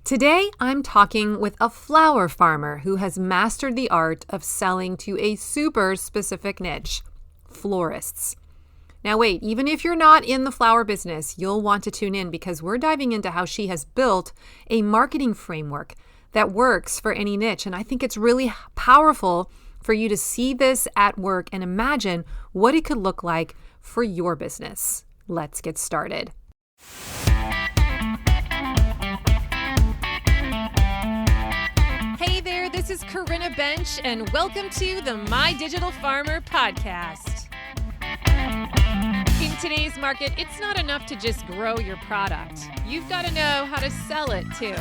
Today, I'm talking with a flower farmer who has mastered the art of selling to a super specific niche, florists. Now wait, even if you're not in the flower business, you'll want to tune in because we're diving into how she has built a marketing framework that works for any niche. And I think it's really powerful for you to see this at work and imagine what it could look like for your business. Let's get started. Hey there, this is Corinna Bench, and welcome to the My Digital Farmer podcast. In today's market, it's not enough to just grow your product. You've got to know how to sell it too.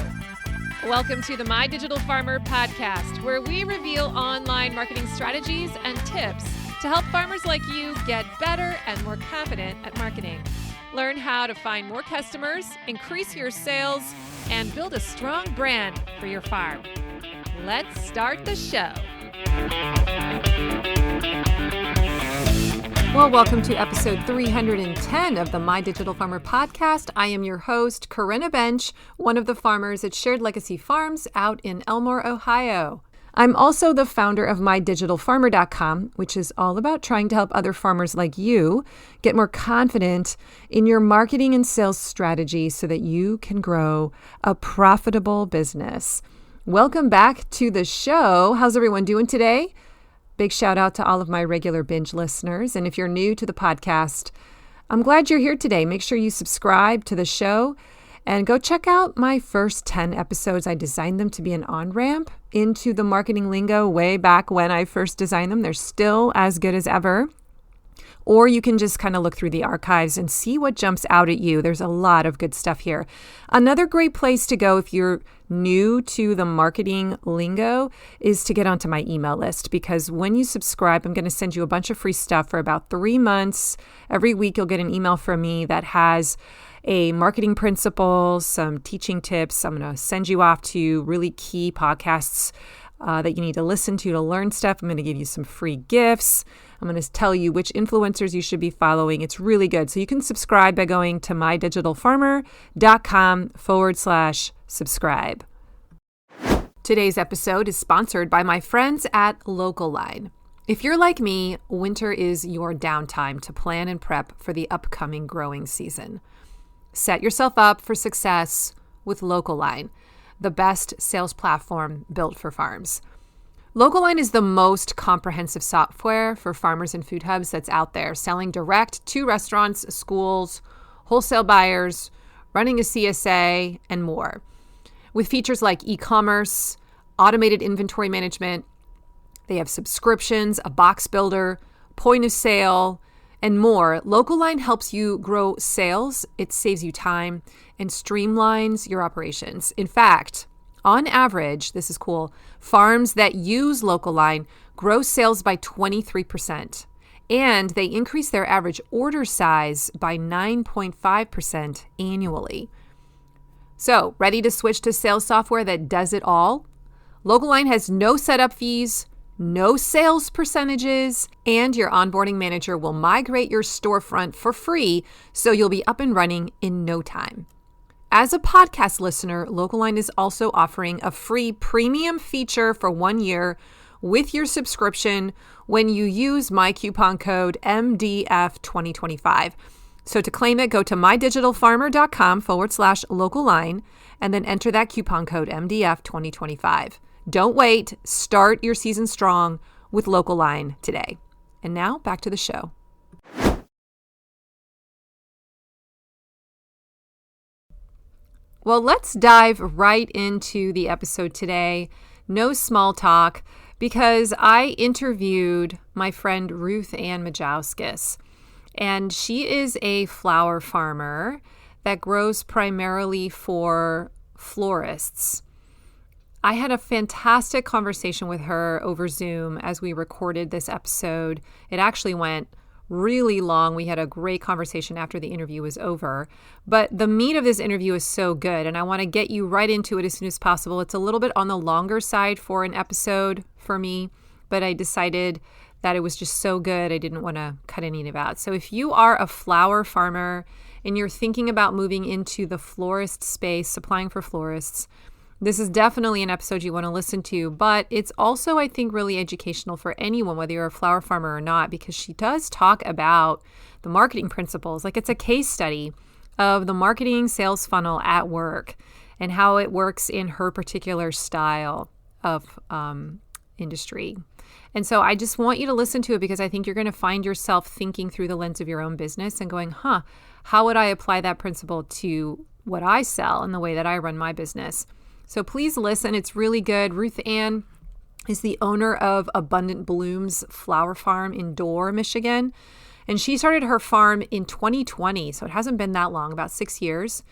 Welcome to the My Digital Farmer podcast, where we reveal online marketing strategies and tips to help farmers like you get better and more confident at marketing. Learn how to find more customers, increase your sales, and build a strong brand for your farm. Let's start the show. Well, welcome to episode 310 of the My Digital Farmer podcast. I am your host, Corinna Bench, one of the farmers at Shared Legacy Farms out in Elmore, Ohio. I'm also the founder of MyDigitalFarmer.com, which is all about trying to help other farmers like you get more confident in your marketing and sales strategy so that you can grow a profitable business. Welcome back to the show. How's everyone doing today? Big shout out to all of my regular binge listeners. And if you're new to the podcast, I'm glad you're here today. Make sure you subscribe to the show and go check out my first 10 episodes. I designed them to be an on-ramp into the marketing lingo way back when I first designed them. They're still as good as ever. Or you can just kind of look through the archives and see what jumps out at you. There's a lot of good stuff here. Another great place to go if you're new to the marketing lingo is to get onto my email list, because when you subscribe, I'm going to send you a bunch of free stuff for about 3 months. Every week you'll get an email from me that has a marketing principle, some teaching tips. I'm going to send you off to really key podcasts that you need to listen to learn stuff. I'm going to give you some free gifts. I'm going to tell you which influencers you should be following. It's really good. So you can subscribe by going to mydigitalfarmer.com/subscribe. Today's episode is sponsored by my friends at Local-Line. If you're like me, winter is your downtime to plan and prep for the upcoming growing season. Set yourself up for success with Local-Line, the best sales platform built for farms. Local-Line is the most comprehensive software for farmers and food hubs that's out there, selling direct to restaurants, schools, wholesale buyers, running a CSA, and more. With features like e-commerce, automated inventory management, they have subscriptions, a box builder, point of sale, and more. Local-Line helps you grow sales, it saves you time, and streamlines your operations. In fact, on average, this is cool, farms that use Local-Line grow sales by 23%, and they increase their average order size by 9.5% annually. So, ready to switch to sales software that does it all? Local-Line has no setup fees, no sales percentages, and your onboarding manager will migrate your storefront for free, so you'll be up and running in no time. As a podcast listener, Local-Line is also offering a free premium feature for 1 year with your subscription when you use my coupon code MDF2025. So to claim it, go to mydigitalfarmer.com/Local-Line and then enter that coupon code MDF2025. Don't wait. Start your season strong with Local-Line today. And now back to the show. Well, let's dive right into the episode today. No small talk, because I interviewed my friend Ruth Ann Majauskas, and she is a flower farmer that grows primarily for florists. I had a fantastic conversation with her over Zoom as we recorded this episode. It actually went really long. We had a great conversation after the interview was over. But the meat of this interview is so good, and I want to get you right into it as soon as possible. It's a little bit on the longer side for an episode for me, but I decided that it was just so good I didn't want to cut any of it out. So if you are a flower farmer and you're thinking about moving into the florist space, supplying for florists, this is definitely an episode you want to listen to, but it's also, I think, really educational for anyone, whether you're a flower farmer or not, because she does talk about the marketing principles. Like, it's a case study of the marketing sales funnel at work and how it works in her particular style of industry. And so I just want you to listen to it because I think you're going to find yourself thinking through the lens of your own business and going, how would I apply that principle to what I sell and the way that I run my business? So please listen. It's really good. Ruth Ann is the owner of Abundant Blooms Flower Farm in Dorr, Michigan. And she started her farm in 2020. So it hasn't been that long, about 6 years,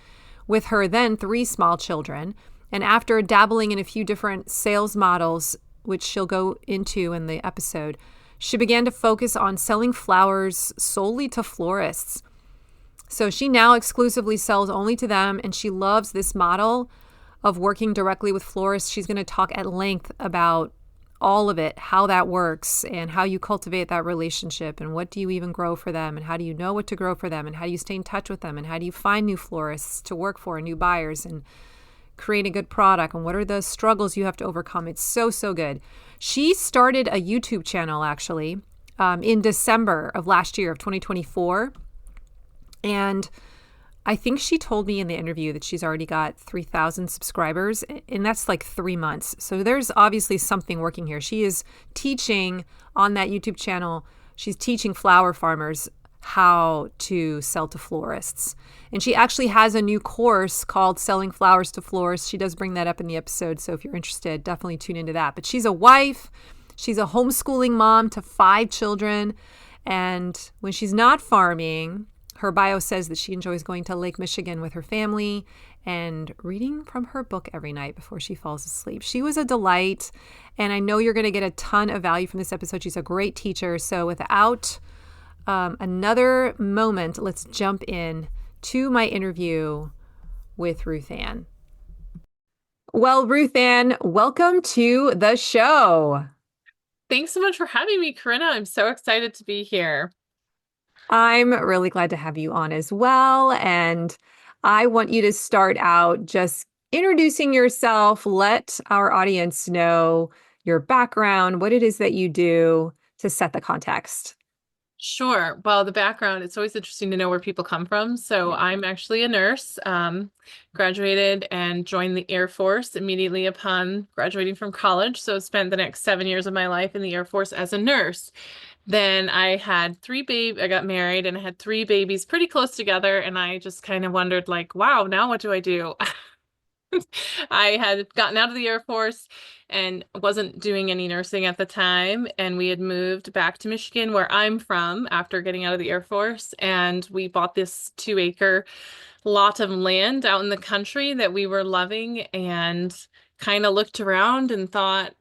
with her then 3 small children. And after dabbling in a few different sales models, which she'll go into in the episode, she began to focus on selling flowers solely to florists. So she now exclusively sells only to them, and she loves this model of working directly with florists. She's going to talk at length about all of it, how that works and how you cultivate that relationship and what do you even grow for them and how do you know what to grow for them and how do you stay in touch with them and how do you find new florists to work for, new buyers, and create a good product, and what are the struggles you have to overcome. It's so, so good. She started a YouTube channel actually in December of last year of 2024. And I think she told me in the interview that she's already got 3,000 subscribers, and that's like 3 months. So there's obviously something working here. She is teaching on that YouTube channel. She's teaching flower farmers how to sell to florists. And she actually has a new course called Selling Flowers to Florists. She does bring that up in the episode. So if you're interested, definitely tune into that. But she's a wife. She's a homeschooling mom to 5 children. And when she's not farming, her bio says that she enjoys going to Lake Michigan with her family and reading from her book every night before she falls asleep. She was a delight, and I know you're going to get a ton of value from this episode. She's a great teacher. So without another moment, let's jump in to my interview with Ruth Ann. Well, Ruth Ann, welcome to the show. Thanks so much for having me, Corinna. I'm so excited to be here. I'm really glad to have you on as well. And I want you to start out just introducing yourself. Let our audience know your background, what it is that you do to set the context. Sure. Well, the background, it's always interesting to know where people come from. So I'm actually a nurse, graduated and joined the Air Force immediately upon graduating from college. So spent the next 7 years of my life in the Air Force as a nurse. Then I got married and I had 3 babies pretty close together. And I just kind of wondered like, wow, now what do I do? I had gotten out of the Air Force and wasn't doing any nursing at the time. And we had moved back to Michigan, where I'm from, after getting out of the Air Force. And we bought this 2-acre lot of land out in the country that we were loving, and kind of looked around and thought,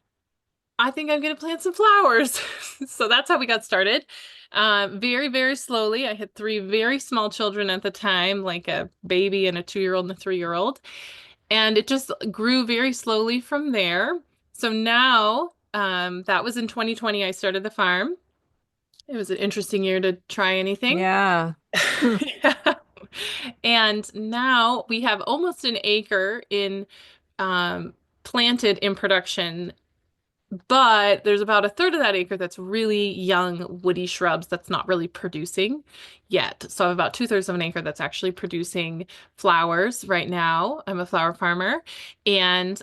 I think I'm going to plant some flowers. So that's how we got started. Very, very slowly. I had 3 very small children at the time, like a baby and a 2-year-old and a 3-year-old. And it just grew very slowly from there. So now, that was in 2020, I started the farm. It was an interesting year to try anything. Yeah. Yeah. And now we have almost an acre planted in production, but there's about a third of that acre that's really young woody shrubs that's not really producing yet. So I have about 2/3 of an acre that's actually producing flowers right now. I'm a flower farmer. And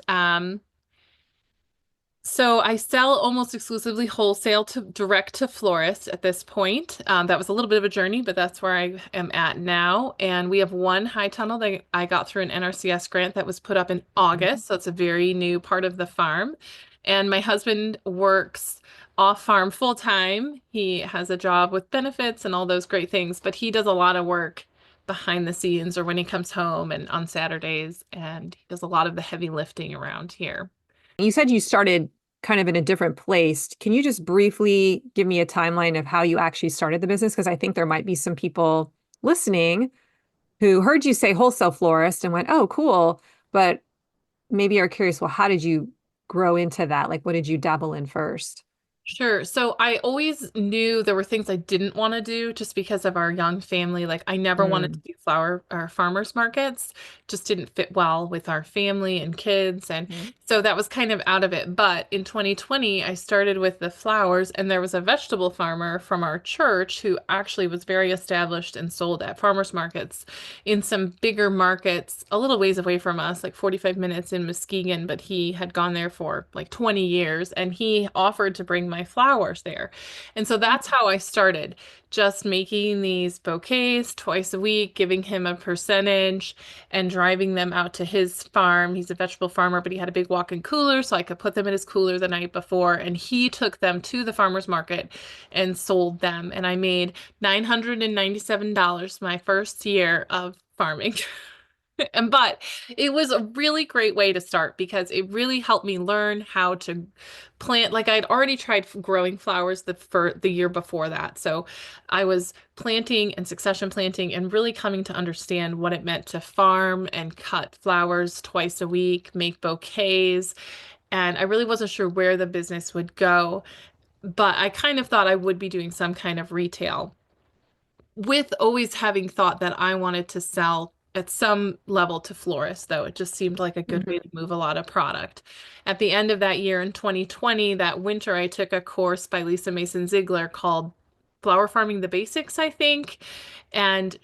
so I sell almost exclusively wholesale to direct to florists at this point. That was a little bit of a journey, but that's where I am at now. And we have 1 high tunnel that I got through an NRCS grant that was put up in August. So it's a very new part of the farm. And my husband works off farm full time. He has a job with benefits and all those great things, but he does a lot of work behind the scenes or when he comes home and on Saturdays. And he does a lot of the heavy lifting around here. You said you started kind of in a different place. Can you just briefly give me a timeline of how you actually started the business? Because I think there might be some people listening who heard you say wholesale florist and went, oh, cool. But maybe are curious, well, how did you grow into that? Like, what did you dabble in first? Sure. So I always knew there were things I didn't want to do just because of our young family. Like I never wanted to Mm. do flower or farmers markets, just didn't fit well with our family and kids. And Mm. so that was kind of out of it. But in 2020, I started with the flowers, and there was a vegetable farmer from our church who actually was very established and sold at farmers markets in some bigger markets a little ways away from us, like 45 minutes in Muskegon, but he had gone there for like 20 years and he offered to bring my flowers there. And so that's how I started, just making these bouquets twice a week, giving him a percentage and driving them out to his farm. He's a vegetable farmer, but he had a big walk-in cooler, so I could put them in his cooler the night before. And he took them to the farmer's market and sold them. And I made $997 my first year of farming. And but it was a really great way to start because it really helped me learn how to plant. Like I'd already tried growing flowers for the year before that. So I was planting and succession planting and really coming to understand what it meant to farm and cut flowers twice a week, make bouquets. And I really wasn't sure where the business would go, but I kind of thought I would be doing some kind of retail with always having thought that I wanted to sell at some level to florists, though it just seemed like a good way Mhm. to move a lot of product. At the end of that year in 2020, that winter, I took a course by Lisa Mason Ziegler called Flower Farming the Basics, I think. And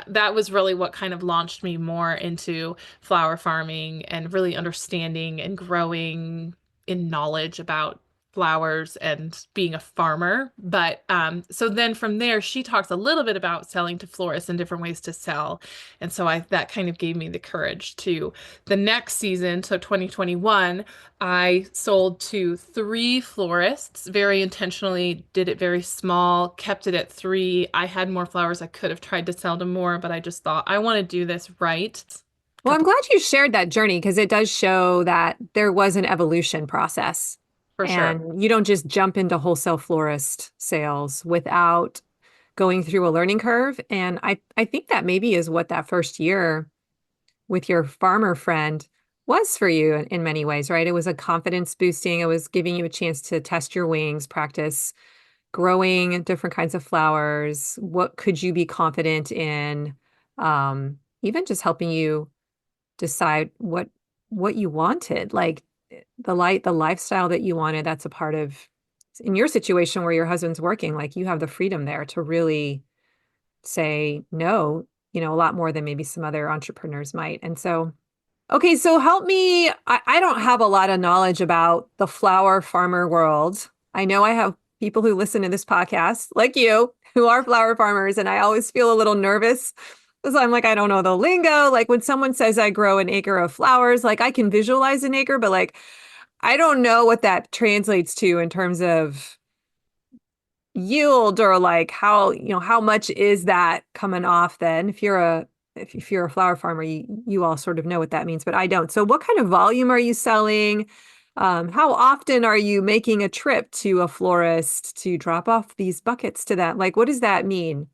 that was really what kind of launched me more into flower farming and really understanding and growing in knowledge about flowers and being a farmer. But so then from there, she talks a little bit about selling to florists and different ways to sell. And so that kind of gave me the courage to the next season, so 2021, I sold to three florists, very intentionally did it very small, kept it at three. I had more flowers. I could have tried to sell to more, but I just thought I want to do this right. Well, I'm Couple glad you shared that journey because it does show that there was an evolution process. for sure. And you don't just jump into wholesale florist sales without going through a learning curve. And I think that maybe is what that first year with your farmer friend was for you in many ways, right? It was a confidence boosting. It was giving you a chance to test your wings, practice growing different kinds of flowers. What could you be confident in? Even just helping you decide what you wanted, like the lifestyle that you wanted. That's a part of in your situation where your husband's working, like you have the freedom there to really say no, a lot more than maybe some other entrepreneurs might. And so, okay, so help me. I don't have a lot of knowledge about the flower farmer world. I know I have people who listen to this podcast, like you, who are flower farmers, and I always feel a little nervous because I'm like, I don't know the lingo. Like when someone says I grow an acre of flowers, like I can visualize an acre, but like I don't know what that translates to in terms of yield or like how much is that coming off then if you're a flower farmer, you all sort of know what that means, but I don't. So what kind of volume are you selling? How often are you making a trip to a florist to drop off these buckets to that? Like, what does that mean?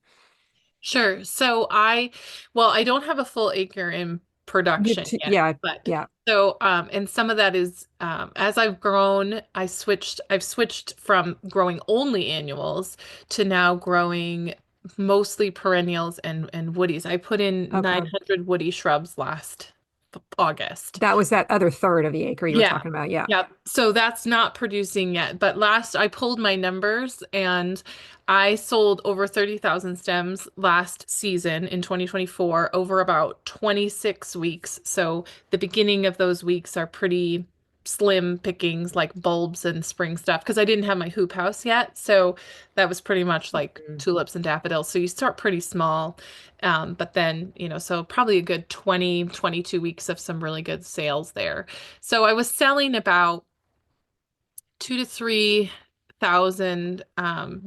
Sure. Well, I don't have a full acre in production yet, Yeah, but yeah. and some of that is, as I've grown, I've switched from growing only annuals to now growing mostly perennials and woodies. I put in Okay. 900 woody shrubs last August. That was that other third of the acre you were Yeah. talking about. Yeah. Yeah. So that's not producing yet. But last I pulled my numbers and I sold over 30,000 stems last season in 2024 over about 26 weeks. So the beginning of those weeks are pretty slim pickings like bulbs and spring stuff because I didn't have my hoop house yet. So that was pretty much like Mm. tulips and daffodils. So you start pretty small. But then, so probably a good 20, 22 weeks of some really good sales there. So I was selling about 2 to 3 thousand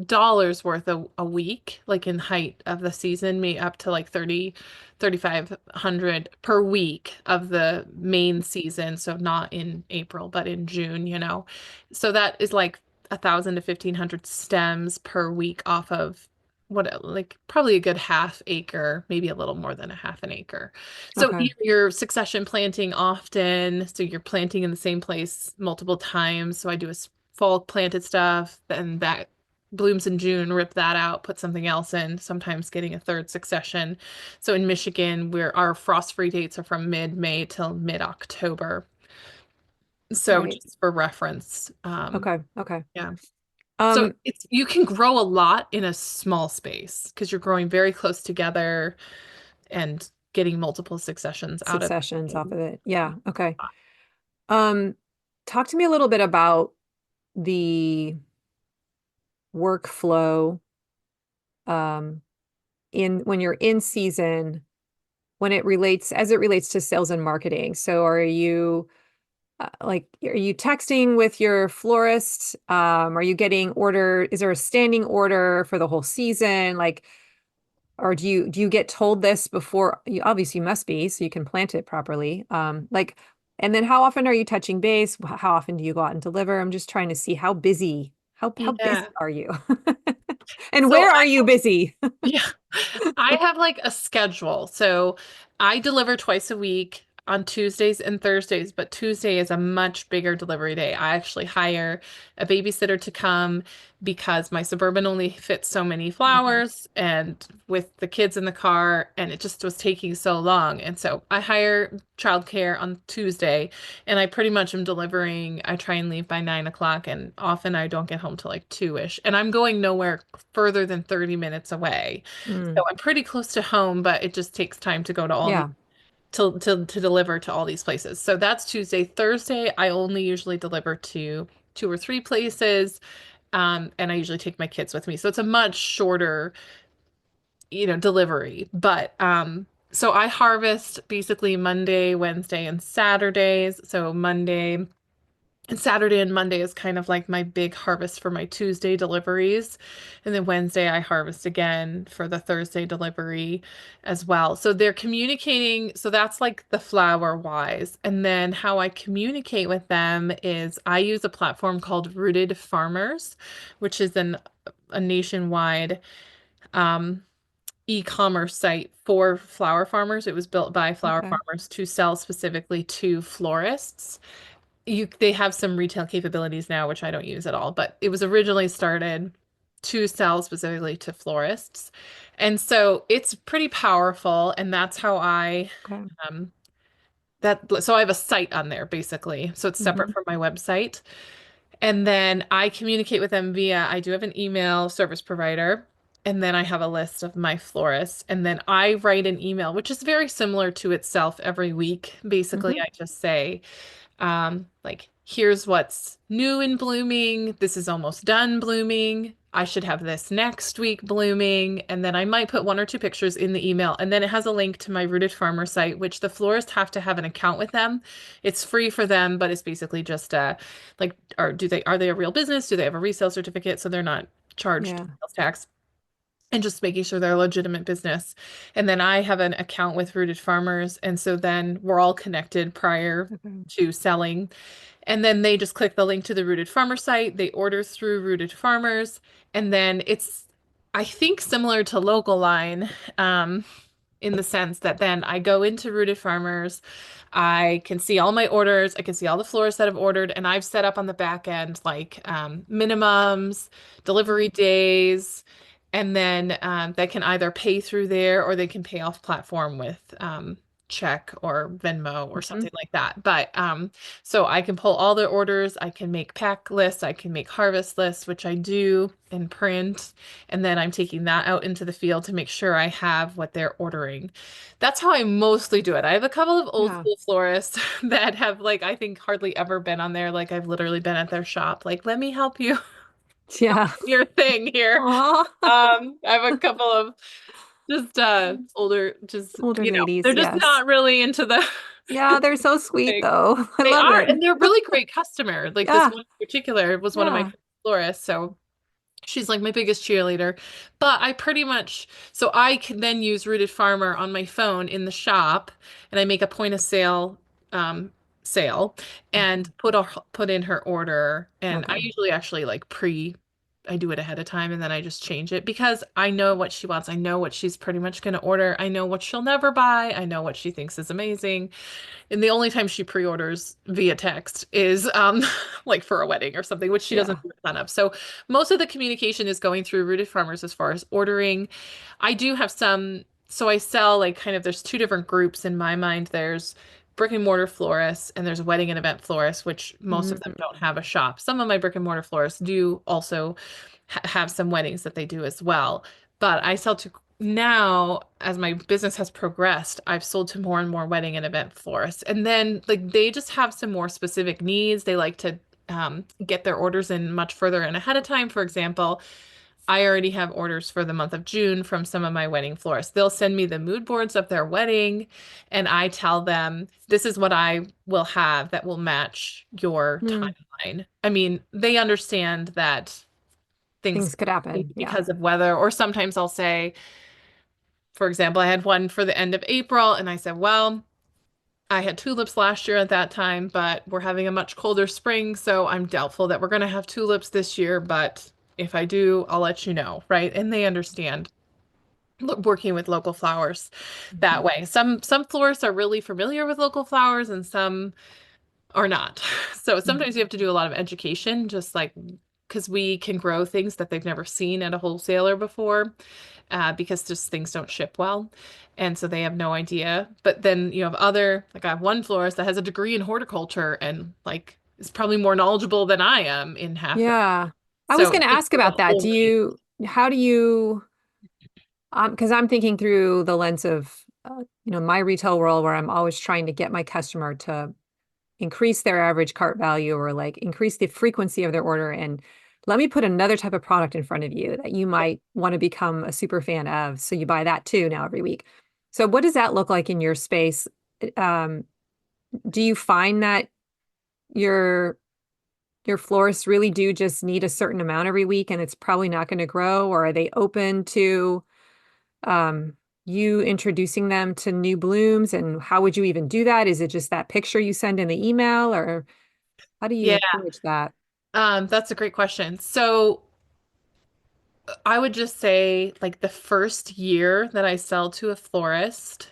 dollars worth a week, like in height of the season, me up to like 3,500 per week of the main season. So not in April, but in June. So that is like 1,000 to 1,500 stems per week off of what like probably a good half acre, maybe a little more than a half an acre. So Okay. you're succession planting often, so you're planting in the same place multiple times. So I do a fall planted stuff, then that blooms in June, rip that out, put something else in, sometimes getting a third succession. So in Michigan, where our frost-free dates are from mid-May till mid-October. So Right. just for reference, Okay. Okay. yeah. So Um, it's you can grow a lot in a small space because you're growing very close together and getting multiple successions out of Successions off it. of it. Yeah. Okay. Um, Talk to me a little bit about the workflow um in when you're in season, when it relates as it relates to sales and marketing. So are you are you texting with your florist? Are you getting order? Is there a standing order for the whole season? Like, or do you get told this before? You obviously must be, so you can plant it properly. And then how often are you touching base? How often do you go out and deliver? I'm just trying to see how busy Yeah. are you? And So where are you busy? yeah, I have like a schedule. So I deliver twice a week on Tuesdays and Thursdays, but Tuesday is a much bigger delivery day. I actually hire a babysitter to come because my Suburban only fits so many Mhm. flowers and with the kids in the car, and it just was taking so long. And so I hire childcare on Tuesday, and I pretty much am delivering. I try and leave by 9 o'clock, and often I don't get home till like 2-ish. And I'm going nowhere further than 30 minutes away. So Mm, I'm pretty close to home, but it just takes time to go to all the yeah. to deliver to all these places. So that's Tuesday. Thursday, I only usually deliver to 2 or 3 places. And I usually take my kids with me. So it's a much shorter, delivery. But so I harvest basically Monday, Wednesday, and Saturdays. So Monday and Saturday and Monday is kind of like my big harvest for my Tuesday deliveries. And then Wednesday, I harvest again for the Thursday delivery as well. So they're communicating. So that's like the flower wise. And then how I communicate with them is I use a platform called Rooted Farmers, which is a nationwide um, e-commerce site for flower farmers. It was built by flower Okay. farmers to sell specifically to florists. They have some retail capabilities now, which I don't use at all, but it was originally started to sell specifically to florists. And so it's pretty powerful, and that's how I Okay. um so I have a site on there basically. So it's separate Hmm. from my website. And then I communicate with them I do have an email service provider, and then I have a list of my florists, and then I write an email, which is very similar to itself every week. Basically, Hmm. I just say, like, here's what's new and blooming. This is almost done blooming. I should have this next week blooming. And then I might put 1 or 2 pictures in the email. And then it has a link to my Rooted Farmer site, which the florists have to have an account with them. It's free for them, but it's basically just like, are they a real business? Do they have a resale certificate? So they're not charged Yeah. sales tax, and just making sure they're a legitimate business. And then I have an account with Rooted Farmers. And so then we're all connected prior Okay. to selling. And then they just click the link to the Rooted Farmer site. They order through Rooted Farmers. And then I think, similar to Local Line, in the sense that then I go into Rooted Farmers. I can see all my orders. I can see all the florists that have ordered. And I've set up on the back end like minimums, delivery days. And then they can either pay through there or they can pay off platform with check or Venmo or Hmm. something like that. But so I can pull all the orders, I can make pack lists, I can make harvest lists, which I do in print, and then I'm taking that out into the field to make sure I have what they're ordering. That's how I mostly do it. I have a couple of old Yeah. school florists that have, like, I think hardly ever been on there. Like, I've literally been at their shop, like, let me help you Yeah. your thing here. Aw. I have a couple of just older, just Older they're ladies, just yes. not really into the Yeah, they're so sweet thing. though. I They love are, it. and they're really great customer. Like, this Yeah. one in particular was one of my Yeah. florists, so she's like my biggest cheerleader. But I pretty much, so I can then use Rooted Farmer on my phone in the shop, and I make a point of sale um sale and Mhm. put in her order. And I Okay. usually actually like pre I do it ahead of time and then I just change it because I know what she wants. I know what she's pretty much going to order. I know what she'll never buy. I know what she thinks is amazing. And the only time she pre-orders via text is like for a wedding or something, which she Yeah. doesn't do a ton of. So most of the communication is going through Rooted Farmers as far as ordering. I do have some, so I sell like kind of there's two different groups in my mind. There's brick and mortar florists and there's wedding and event florists, which most of them Mm. don't have a shop. Some of my brick and mortar florists do also have some weddings that they do as well. But I sell to now, as my business has progressed, I've sold to more and more wedding and event florists. And then like they just have some more specific needs. They like to get their orders in much further and ahead of time. For example, I already have orders for the month of June from some of my wedding florists. They'll send me the mood boards of their wedding, and I tell them, this is what I will have that will match your Mm. timeline. I mean, they understand that things Things could happen. change Yeah. because of weather, or sometimes I'll say, for example, I had one for the end of April, and I said, well, I had tulips last year at that time, but we're having a much colder spring, so I'm doubtful that we're going to have tulips this year, but if I do, I'll let you know, right? And they understand working with local flowers that Mhm. way. Some florists are really familiar with local flowers and some are not. So sometimes you have to do a lot of education, just like because we can grow things that they've never seen at a wholesaler before, because just things don't ship well. And so they have no idea. But then you have other, like I have one florist that has a degree in horticulture and like is probably more knowledgeable than I am in half the. Yeah. I was So going to it's just ask about a that. whole range. How do you, because I'm thinking through the lens of, my retail world where I'm always trying to get my customer to increase their average cart value or like increase the frequency of their order. And let me put another type of product in front of you that you might want to become a super fan of. So you buy that too now every week. So what does that look like in your space? Um, do you find that your your florists really do just need a certain amount every week and it's probably not going to grow, or are they open to um, you introducing them to new blooms? And how would you even do that? Is it just that picture you send in the email, or how do you Yeah, approach that? that's a great question. So I would just say like the first year that I sell to a florist,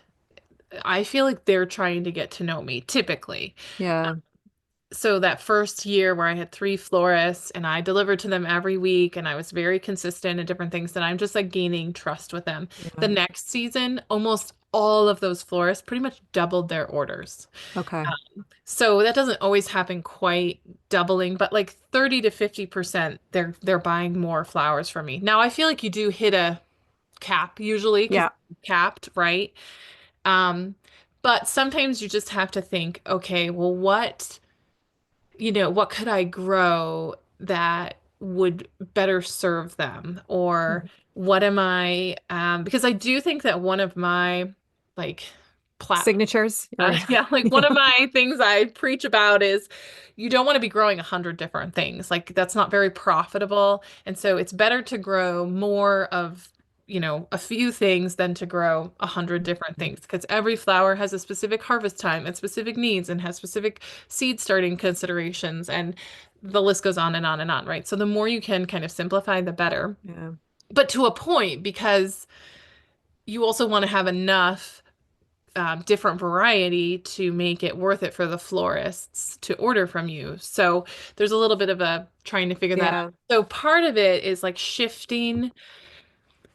I feel like they're trying to get to know me typically. Yeah, So that first year where I had three florists and I delivered to them every week and I was very consistent in different things, and I'm just like gaining trust with them. yeah. The next season, almost all of those florists pretty much doubled their orders. Okay. So that doesn't always happen quite doubling, but like 30 to 50% they're buying more flowers from me. Now I feel like you do hit a cap usually because Yeah. capped, right? Um, but sometimes you just have to think, okay, well, what could I grow that would better serve them? Or Mhm. what am I, because I do think that one of my like plat Signatures or yeah, like one of my things I preach about is you don't want to be growing 100 different things. Like that's not very profitable. And so it's better to grow more of, a few things than to grow 100 different things because every flower has a specific harvest time and specific needs and has specific seed starting considerations. And the list goes on and on and on, right? So the more you can kind of simplify, the better. Yeah. But to a point, because you also want to have enough different variety to make it worth it for the florists to order from you. So there's a little bit of a trying to figure that out. Yeah. So part of it is like shifting.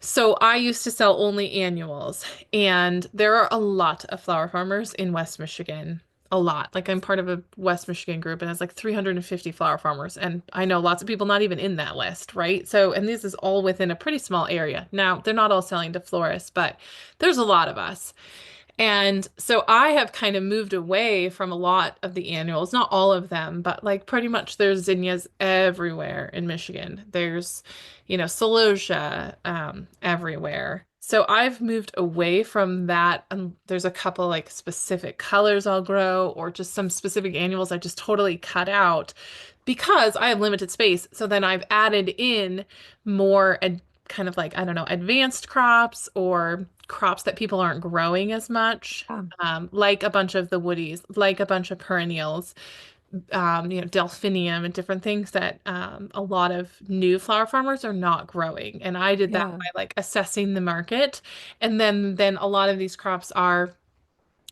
So I used to sell only annuals, and there are a lot of flower farmers in West Michigan. A lot. Like I'm part of a West Michigan group and it's like 350 flower farmers. And I know lots of people not even in that list, right? So, and this is all within a pretty small area. Now, they're not all selling to florists, but there's a lot of us. And so I have kind of moved away from a lot of the annuals, not all of them, but like pretty much there's zinnias everywhere in Michigan. There's, celosia everywhere. So I've moved away from that. And there's a couple like specific colors I'll grow or just some specific annuals I just totally cut out because I have limited space. So then I've added in more kind of like, I don't know, advanced crops or crops that people aren't growing as much, Um, like a bunch of the woodies, like a bunch of perennials, delphinium and different things that a lot of new flower farmers are not growing. And I did that Yeah. by like assessing the market. And then a lot of these crops are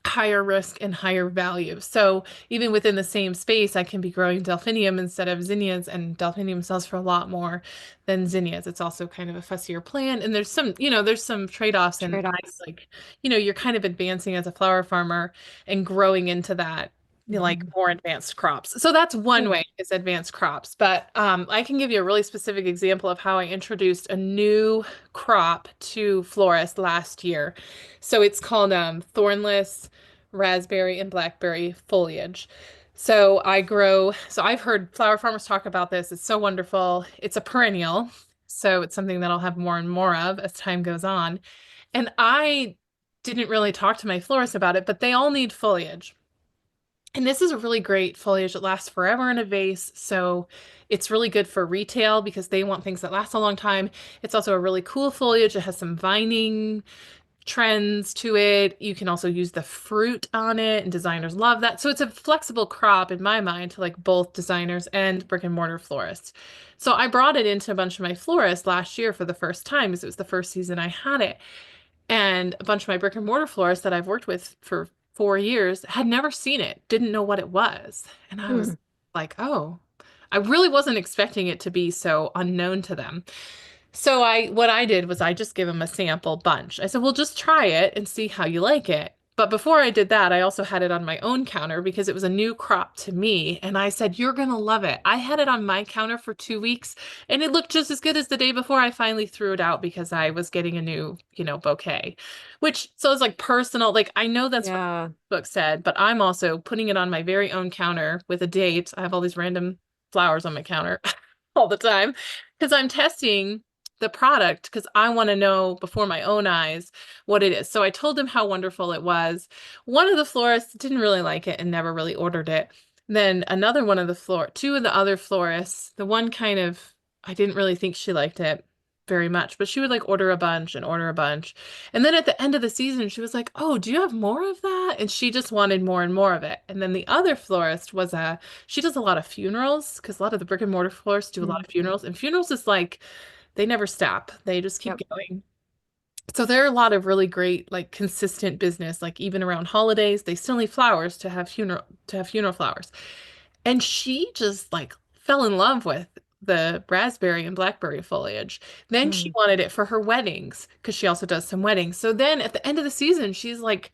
higher risk and higher value. So even within the same space, I can be growing delphinium instead of zinnias, and delphinium sells for a lot more than zinnias. It's also kind of a fussier plant, and there's some trade-offs, and Trade-offs. like, you're kind of advancing as a flower farmer and growing into that. Like Mhm. more advanced crops. So that's one Good. way is advanced crops. But I can give you a really specific example of how I introduced a new crop to florists last year. So it's called thornless raspberry and blackberry foliage. So I've heard flower farmers talk about this. It's so wonderful. It's a perennial. So it's something that I'll have more and more of as time goes on. And I didn't really talk to my florists about it, but they all need foliage. And this is a really great foliage that lasts forever in a vase. So it's really good for retail because they want things that last a long time. It's also a really cool foliage. It has some vining trends to it. You can also use the fruit on it, and designers love that. So it's a flexible crop in my mind to like both designers and brick and mortar florists. So I brought it into a bunch of my florists last year for the first time because it was the first season I had it. And a bunch of my brick and mortar florists that I've worked with for 4 years had never seen it, didn't know what it was. And I was Hmm. like, oh, I really wasn't expecting it to be so unknown to them. So what I did was I just gave him a sample bunch. I said, well, just try it and see how you like it. But before I did that, I also had it on my own counter because it was a new crop to me. And I said, you're going to love it. I had it on my counter for 2 weeks and it looked just as good as the day before. I finally threw it out because I was getting a new, bouquet, so it's like personal. Like I know that's what Yeah. the book said, but I'm also putting it on my very own counter with a date. I have all these random flowers on my counter all the time because I'm testing the product because I want to know before my own eyes what it is. So I told him how wonderful it was. One of the florists didn't really like it and never really ordered it. Then another one of two of the other florists, the one kind of, I didn't really think she liked it very much, but she would like order a bunch and order a bunch. And then at the end of the season, she was like, "Oh, do you have more of that?" And she just wanted more and more of it. And then the other florist she does a lot of funerals because a lot of the brick and mortar florists do a lot Mm. of funerals. And funerals is like, they never stop. They just keep Yep. going. So there are a lot of really great, like consistent business, like even around holidays, they still need flowers to have funeral flowers. And she just like fell in love with the raspberry and blackberry foliage. Then she Mm. wanted it for her weddings because she also does some weddings. So then at the end of the season, she's like,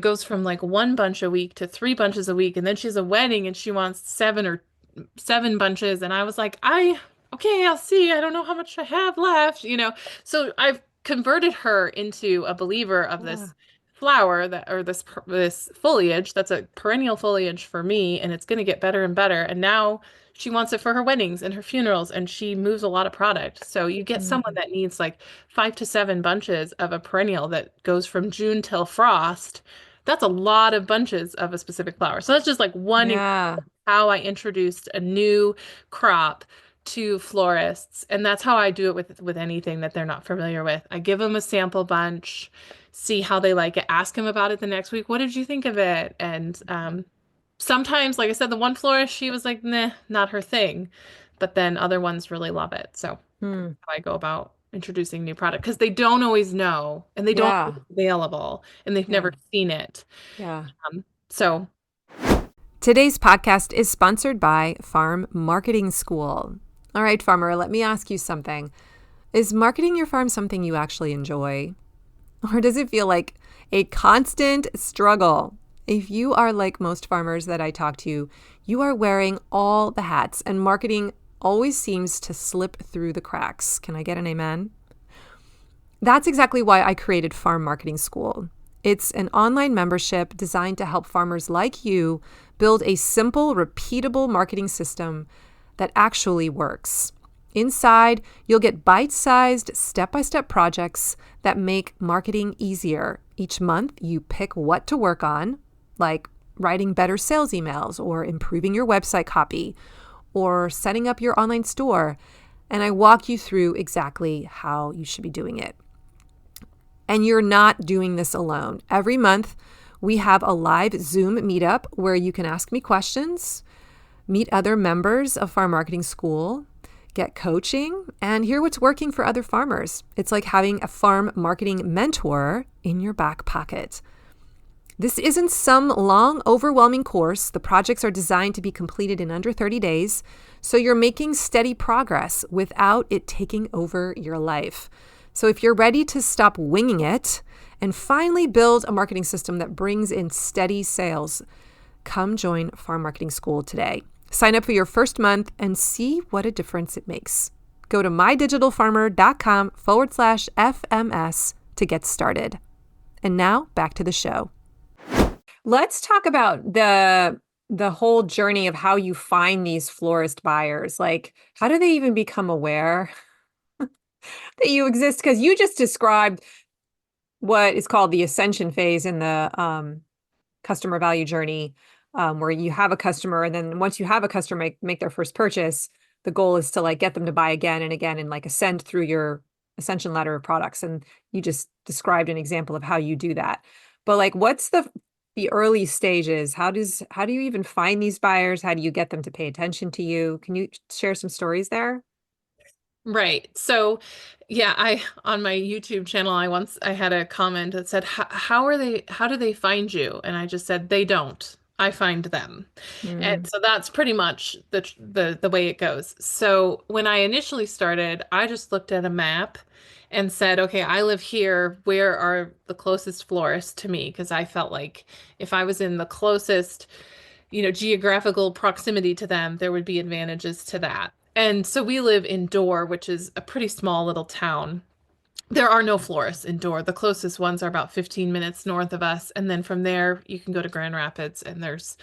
goes from like one bunch a week to three bunches a week. And then she has a wedding and she wants seven bunches. And I was like, okay, I'll see. I don't know how much I have left. So I've converted her into a believer of Yeah. this flower or this foliage that's a perennial foliage for me, and it's going to get better and better. And now she wants it for her weddings and her funerals, and she moves a lot of product. So you get someone Mm. that needs like 5 to 7 bunches of a perennial that goes from June till frost. That's a lot of bunches of a specific flower. So that's just like one Yeah. how I introduced a new crop to florists. And that's how I do it with anything that they're not familiar with. I give them a sample bunch, see how they like it, ask them about it the next week. What did you think of it? And sometimes, like I said, the one florist, she was like, nah, not her thing. But then other ones really love it. So Mm. how I go about introducing new product because they don't always know and they don't know Yeah. it's available and they've Yeah. never seen it. Yeah. So Today's podcast is sponsored by Farm Marketing School. All right, farmer, let me ask you something. Is marketing your farm something you actually enjoy? Or does it feel like a constant struggle? If you are like most farmers that I talk to, you are wearing all the hats and marketing always seems to slip through the cracks. Can I get an amen? That's exactly why I created Farm Marketing School. It's an online membership designed to help farmers like you build a simple, repeatable marketing system that actually works. Inside, you'll get bite-sized, step-by-step projects that make marketing easier. Each month, you pick what to work on, like writing better sales emails or improving your website copy or setting up your online store, and I walk you through exactly how you should be doing it. And you're not doing this alone. Every month, we have a live Zoom meetup where you can ask me questions. Meet other members of Farm Marketing School, get coaching, and hear what's working for other farmers. It's like having a farm marketing mentor in your back pocket. This isn't some long, overwhelming course. The projects are designed to be completed in under 30 days, so you're making steady progress without it taking over your life. So if you're ready to stop winging it and finally build a marketing system that brings in steady sales, come join Farm Marketing School today. Sign up for your first month and see what a difference it makes. Go to mydigitalfarmer.com/FMS to get started. And now back to the show. Let's talk about the whole journey of how you find these florist buyers. Like, how do they even become aware that you exist? Because you just described what is called the ascension phase in the customer value journey, where you have a customer, and then once you have a customer make their first purchase, the goal is to like get them to buy again and again and like ascend through your ascension ladder of products. And you just described an example of how you do that. But like, what's the early stages? How do you even find these buyers? How do you get them to pay attention to you? Can you share some stories there? Right. So, yeah, on my YouTube channel, I had a comment that said, how do they find you? And I just said, they don't. I find them. And Mm. so that's pretty much the way it goes. So when I initially started, I just looked at a map and said, okay, I live here. Where are the closest florists to me? Because I felt like if I was in the closest, geographical proximity to them, there would be advantages to that. And so we live in Dorr, which is a pretty small little town. There are no florists in Dorr. The closest ones are about 15 minutes north of us, and then from there you can go to Grand Rapids, and there's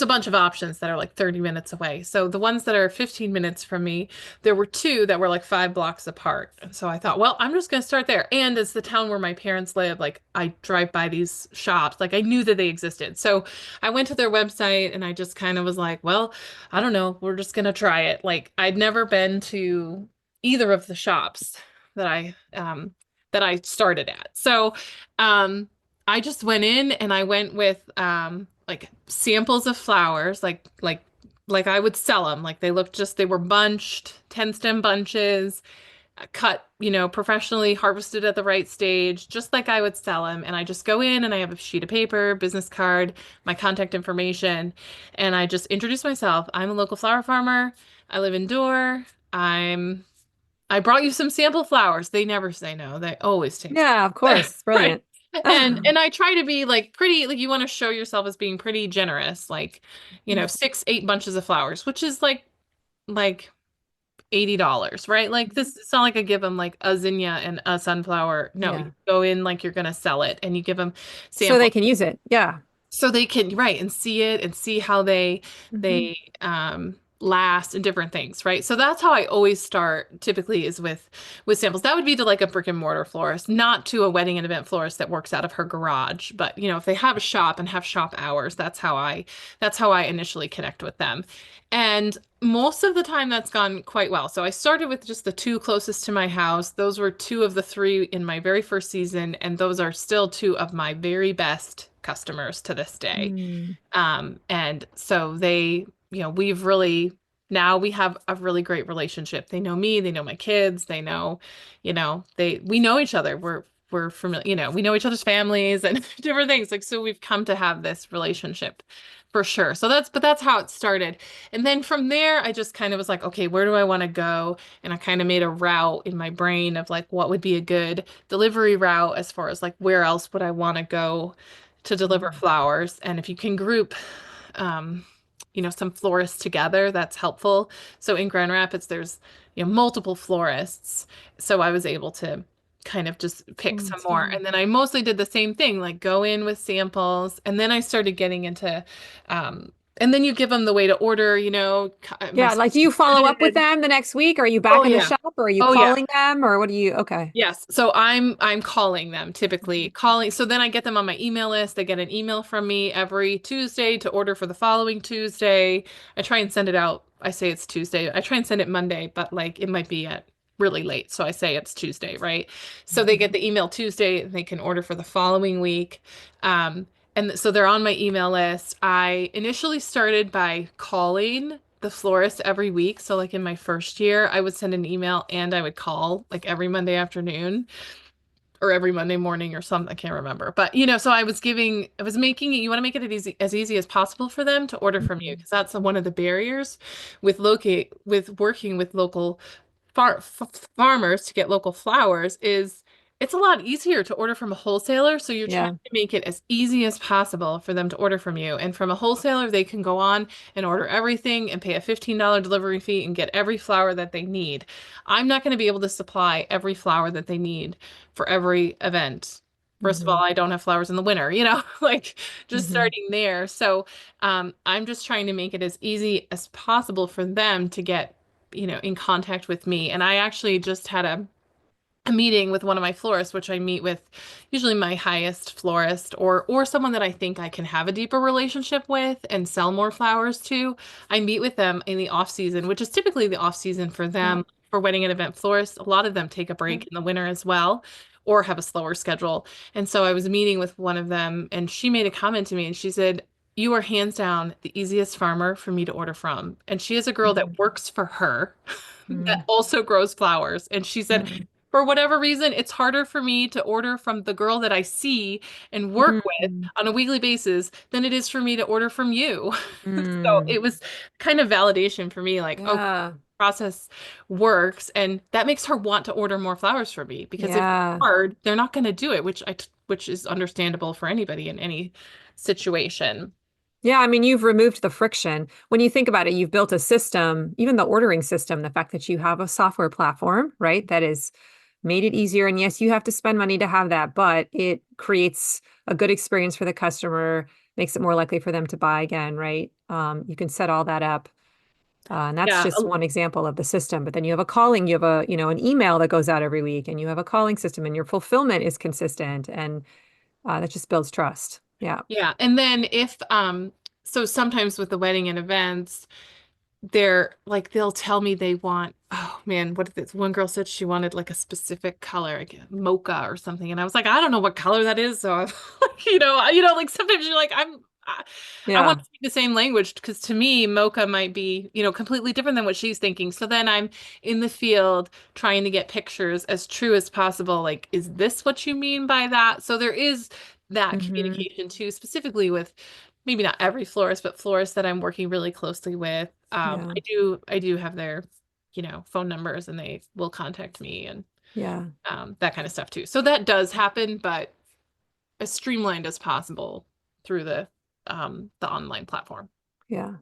a bunch of options that are like 30 minutes away. So the ones that are 15 minutes from me, there were two that were like 5 blocks apart. And so I thought, well, I'm just going to start there. And it's the town where my parents live. Like I drive by these shops, like I knew that they existed. So I went to their website and I just kind of was like, well, I don't know, we're just going to try it. Like I'd never been to either of the shops that I started at. So I just went in and I went with like samples of flowers, like I would sell them. Like they were bunched, 10 stem bunches, cut, professionally harvested at the right stage, just like I would sell them. And I just go in and I have a sheet of paper, business card, my contact information, and I just introduce myself. I'm a local flower farmer. I live in Dorr. I brought you some sample flowers. They never say no. They always take some. Yeah, of course. It's Right. brilliant. And I try to be like pretty, like you want to show yourself as being pretty generous, like, 6, 8 bunches of flowers, which is like $80, right? Like this, it's not like I give them like a zinnia and a sunflower. No, Yeah. you go in like you're gonna sell it and you give them So they samples can use it. Yeah. so they can, right, and see it and see how Mhm. they last and different things, right? So that's how I always start typically is with samples. That would be to like a brick and mortar florist, not to a wedding and event florist that works out of her garage. But if they have a shop and have shop hours, that's how I initially connect with them. And most of the time that's gone quite well. So I started with just the two closest to my house. Those were two of the three in my very first season, and those are still two of my very best customers to this day. Mm. And so we've really, now we have a really great relationship. They know me, they know my kids, they know, we know each other. We're familiar, we know each other's families and different things. Like, so we've come to have this relationship for sure. But that's how it started. And then from there, I just kind of was like, okay, where do I want to go? And I kind of made a route in my brain of like, what would be a good delivery route as far as like, where else would I want to go to deliver flowers? And if you can group, um, some florists together, that's helpful. So in Grand Rapids, there's, multiple florists. So I was able to kind of just pick Oh, some that's more. fun. And then I mostly did the same thing, like go in with samples. And then I started getting into, and then you give them the way to order, my Yeah. Like, do you follow up with included. them the next week? Are you Oh back in the yeah. shop, or are you Oh yeah. calling them, or what do you? Okay. Yes. So I'm calling them typically calling. So then I get them on my email list. They get an email from me every Tuesday to order for the following Tuesday. I try and send it out. I say it's Tuesday. I try and send it Monday, but like it might be at really late. So I say it's Tuesday, right? So they get the email Tuesday and they can order for the following week. And so they're on my email list. I initially started by calling the florist every week. So like in my first year, I would send an email and I would call like every Monday afternoon or every Monday morning or something. I can't remember. But so I was making it, you want to make it as easy as possible for them to order from you Mhm. because that's one of the barriers with working with local farmers to get local flowers is it's a lot easier to order from a wholesaler. So you're trying Yeah. to make it as easy as possible for them to order from you. And from a wholesaler, they can go on and order everything and pay a $15 delivery fee and get every flower that they need. I'm not going to be able to supply every flower that they need for every event. First of all, Hmm. I don't have flowers in the winter, like just Hmm. starting there. So I'm just trying to make it as easy as possible for them to get in contact with me. And I actually just had a meeting with one of my florists, which I meet with usually my highest florist or someone that I think I can have a deeper relationship with and sell more flowers to. I meet with them in the off season, which is typically the off season for Yeah. them for wedding and event florists. A lot of them take a Yeah. break in the winter as well or have a slower schedule. And so I was meeting with one of them and she made a comment to me and she said, "You are hands down the easiest farmer for me to order from." And she is a girl that works for her that Mm. also grows flowers. And she said, Mm. for whatever reason, it's harder for me to order from the girl that I see and work with Mm. on a weekly basis than it is for me to order from you. So Mm. it was kind of validation for me, like, okay, Yeah. process works, and that makes her want to order more flowers for me because if it's Yeah. hard, they're not going to do it, which is understandable for anybody in any situation. Yeah, I mean, you've removed the friction. When you think about it, you've built a system, even the ordering system, the fact that you have a software platform, right, that is made it easier. And yes, you have to spend money to have that, but it creates a good experience for the customer, makes it more likely for them to buy again, right? You can set all that up. And that's Yeah, just one example of the system. But then you have a calling, you have an email that goes out every week, and you have a calling system, and your fulfillment is consistent, and that just builds trust. Yeah. yeah. And then if so sometimes with the wedding and events, they'll tell me they want, oh man, what if this one girl said she wanted like a specific color, like mocha or something, and I was like, I don't know what color that is, so I'm like, like sometimes you're like, I want Yeah. to speak the same language because to me mocha might be completely different than what she's thinking. So then I'm in the field trying to get pictures as true as possible, like, is this what you mean by that? So there is that Hmm. communication too, specifically with maybe not every florist, but florists that I'm working really closely with. Yeah. I do have their, phone numbers and they will contact me and Yeah. that kind of stuff too. So that does happen, but as streamlined as possible through the online platform. Yeah.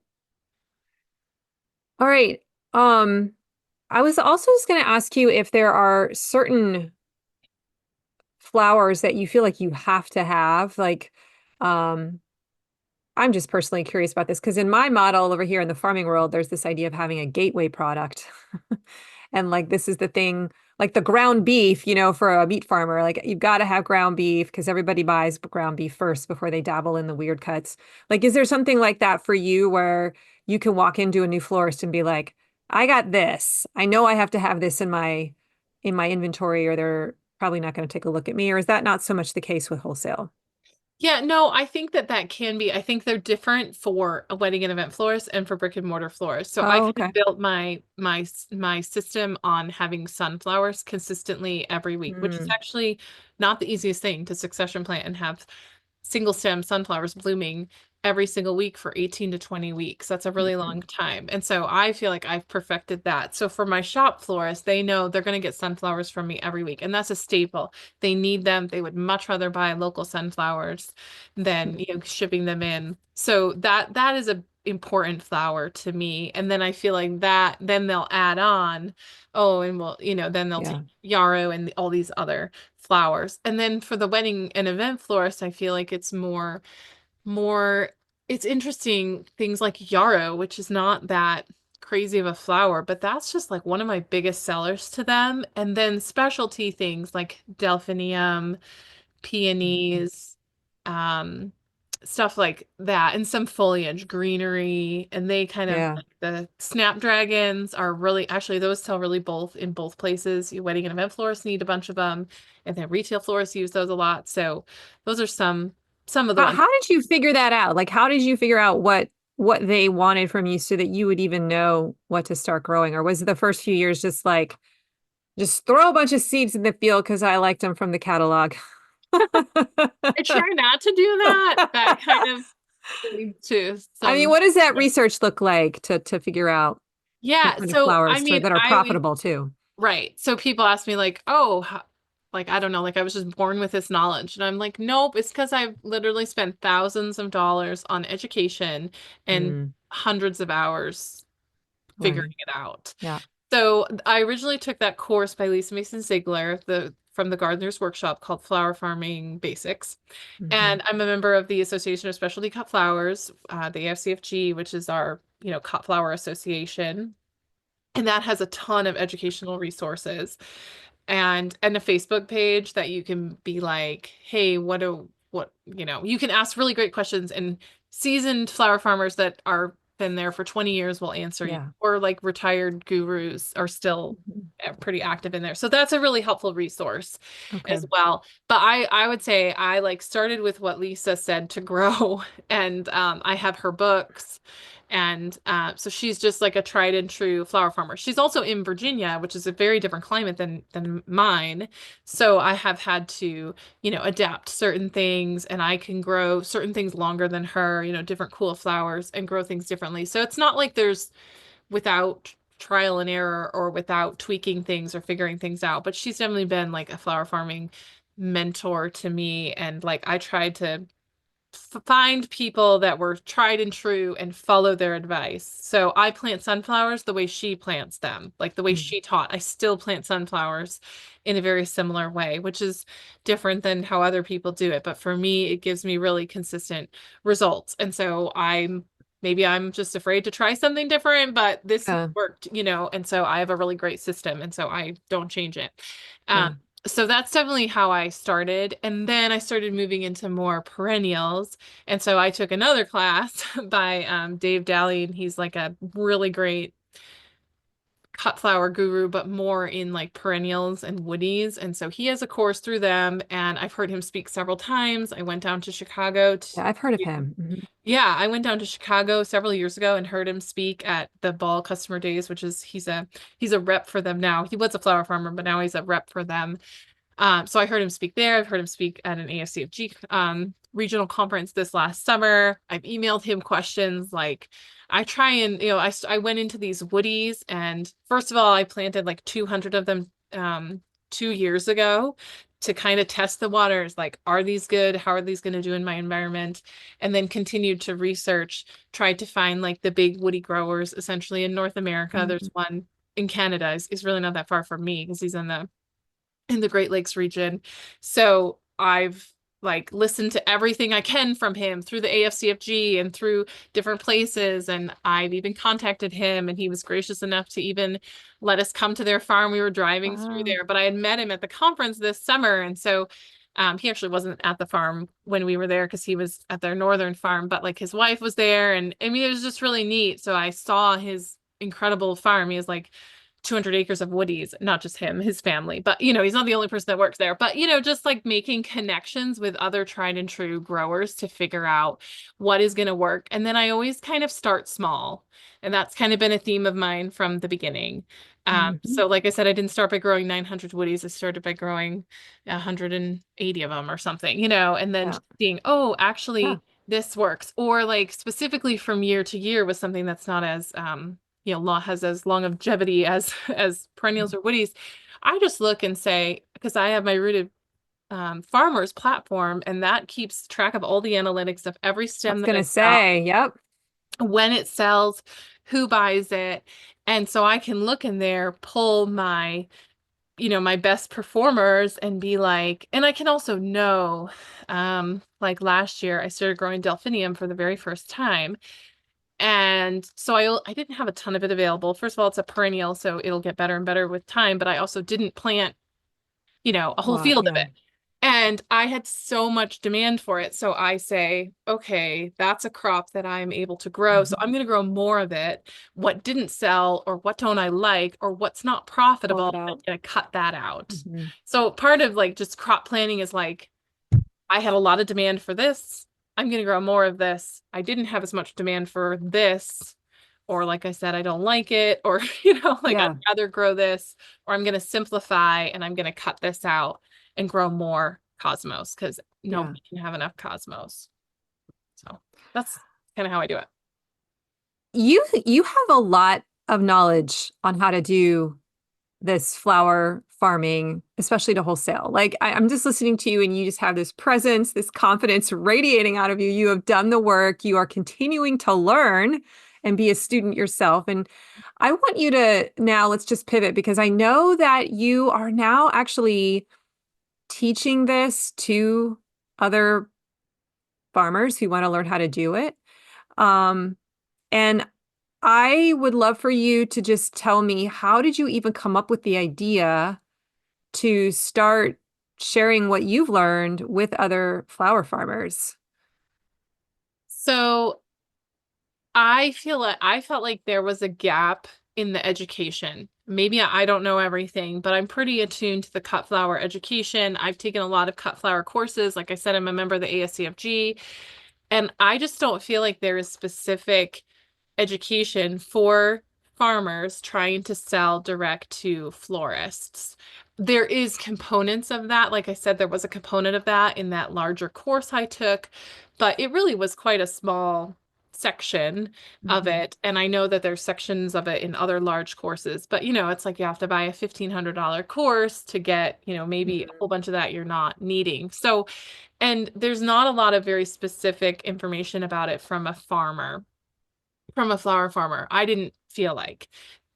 All right. Um, I was also just going to ask you if there are certain flowers that you feel like you have to have. Like, um, I'm just personally curious about this because in my model over here in the farming world, there's this idea of having a gateway product. And like this is the thing, like the ground beef, for a meat farmer, like you've got to have ground beef because everybody buys ground beef first before they dabble in the weird cuts. Like, is there something like that for you where you can walk into a new florist and be like, I got this. I know I have to have this in my inventory, or they're probably not going to take a look at me, or is that not so much the case with wholesale? Yeah, no, I think that can be. I think they're different for a wedding and event florist and for brick and mortar florists. So I Oh, kind of okay. built my system on having sunflowers consistently every week, which is Mm, actually not the easiest thing to succession plant and have single stem sunflowers blooming every single week for 18 to 20 weeks. That's a really mhm, long time. And so I feel like I've perfected that. So for my shop florists, they know they're going to get sunflowers from me every week. And that's a staple. They need them. They would much rather buy local sunflowers than, mm, shipping them in. So that is a important flower to me. And then I feel like that then they'll add on, oh, and well, then they'll take yeah, yarrow and all these other flowers. And then for the wedding and event florist, I feel like it's more it's interesting things like yarrow, which is not that crazy of a flower, but that's just like one of my biggest sellers to them. And then specialty things like delphinium, mhm, peonies, um, stuff like that, and some foliage, greenery, and they kind of yeah. like the snapdragons are really actually those sell really both in both places. Your wedding and event florists need a bunch of them, and then retail florists use those a lot. So those are some of the How ones. how did you figure that out? Like, how did you figure out what what they wanted from you so that you would even know what to start growing? Or was it the first few years just like, just throw a bunch of seeds in the field because I liked them from the catalog? I try not to do that. That kind of leads to I mean, some. what does that research look like to figure out what Yeah. kind of So, I flowers mean, that are I always, profitable too? right. So people ask me like, oh, like, I don't know, like I was just born with this knowledge. And I'm like, nope, it's because I've literally spent thousands of dollars on education and Mm, hundreds of hours right. figuring it out. Yeah. So I originally took that course by Lisa Mason Ziegler, from the Gardener's Workshop, called Flower Farming Basics. Hmm. And I'm a member of the Association of Specialty Cut Flowers, the AFCFG, which is our, cut flower association. And that has a ton of educational resources and a Facebook page that you can be like, hey, you can ask really great questions, and seasoned flower farmers that are been there for 20 years will answer you, Yeah. or like retired gurus are still Mhm. pretty active in there. So that's a really helpful resource Okay. as well. But I would say I like started with what Lisa said to grow, and I have her books. And so she's just like a tried and true flower farmer. She's also in Virginia, which is a very different climate than mine. So I have had to, adapt certain things, and I can grow certain things longer than her, different cool flowers, and grow things differently. So it's not like there's without trial and error or without tweaking things or figuring things out. But she's definitely been like a flower farming mentor to me. And like I tried to find people that were tried and true and follow their advice. So I plant sunflowers the way she plants them, like the way Mm. she taught. I still plant sunflowers in a very similar way, which is different than how other people do it. But for me, it gives me really consistent results. And so maybe I'm just afraid to try something different, but this Yeah. worked, and so I have a really great system, and so I don't change it. Um, Yeah. so that's definitely how I started. And then I started moving into more perennials. And so I took another class by Dave Daly, and he's like a really great cut flower guru, but more in like perennials and woodies. And so he has a course through them, and I've heard him speak several times. I went down to Chicago Yeah, I've heard of him. yeah, I went down to Chicago several years ago and heard him speak at the Ball Customer Days, which is he's a rep for them now. He was a flower farmer, but now he's a rep for them. So I heard him speak there. I've heard him speak at an AFCFG regional conference this last summer. I've emailed him questions. Like I try and, I went into these woodies, and first of all, I planted like 200 of them 2 years ago to kind of test the waters. Like, are these good? How are these going to do in my environment? And then continued to research, tried to find like the big woody growers essentially in North America. There's Mhm. one in Canada. Is really not that far from me because he's in the Great Lakes region. So I've like listened to everything I can from him through the AFCFG and through different places. And I've even contacted him, and he was gracious enough to even let us come to their farm. We were driving through Wow. there, but I had met him at the conference this summer. And so he actually wasn't at the farm when we were there because he was at their northern farm, but like his wife was there. And I mean, it was just really neat. So I saw his incredible farm. He has like 200 acres of woodies, not just him, his family, but he's not the only person that works there. But just like making connections with other tried and true growers to figure out what is going to work. And then I always kind of start small. And that's kind of been a theme of mine from the beginning. Mhm. So like I said, I didn't start by growing 900 woodies. I started by growing 180 of them or something, and then Yeah. seeing, oh, Yeah. actually this works. Or like specifically from year to year with something that's not as law has as longevity as as perennials or woodies. I just look and say, because I have my rooted farmers platform, and that keeps track of all the analytics of every I stem was that gonna I sell, say, yep. when it sells, who buys it. And so I can look in there, pull my best performers and be like, and I can also know, like last year I started growing delphinium for the very first time. And so I didn't have a ton of it available. First of all, it's a perennial, so it'll get better and better with time, but I also didn't plant, a whole Well, field of yeah. it. And I had so much demand for it. So I say, okay, that's a crop that I'm able to grow. So Mhm. I'm going to grow more of it. What didn't sell, or what don't I like, or what's not Pull profitable, it I'm out. going to cut that out. Mhm. So part of like just crop planning is like, I have a lot of demand for this. I'm going to grow more of this. I didn't have as much demand for this, or like I said, I don't like it, or, like I'd Yeah. rather grow this, or I'm going to simplify and I'm going to cut this out and grow more cosmos because Yeah. nobody can have enough cosmos. So that's kind of how I do it. You have a lot of knowledge on how to do this flower farming, especially to wholesale. Like I'm just listening to you and you just have this presence, this confidence radiating out of you. You have done the work. You are continuing to learn and be a student yourself. And I want you to now let's just pivot because I know that you are now actually teaching this to other farmers who want to learn how to do it. Um, and I would love for you to just tell me, how did you even come up with the idea to start sharing what you've learned with other flower farmers? So I felt like there was a gap in the education. Maybe I don't know everything, but I'm pretty attuned to the cut flower education. I've taken a lot of cut flower courses. Like I said, I'm a member of the ASCFG, and I just don't feel like there is specific education for farmers trying to sell direct to florists. There is components of that. Like I said, there was a component of that in that larger course I took, but it really was quite a small section of Mhm. it. And I know that there's sections of it in other large courses, but it's like you have to buy a $1,500 course to get, maybe a whole bunch of that you're not needing. So, and there's not a lot of very specific information about it from a farmer, from a flower farmer. I didn't feel like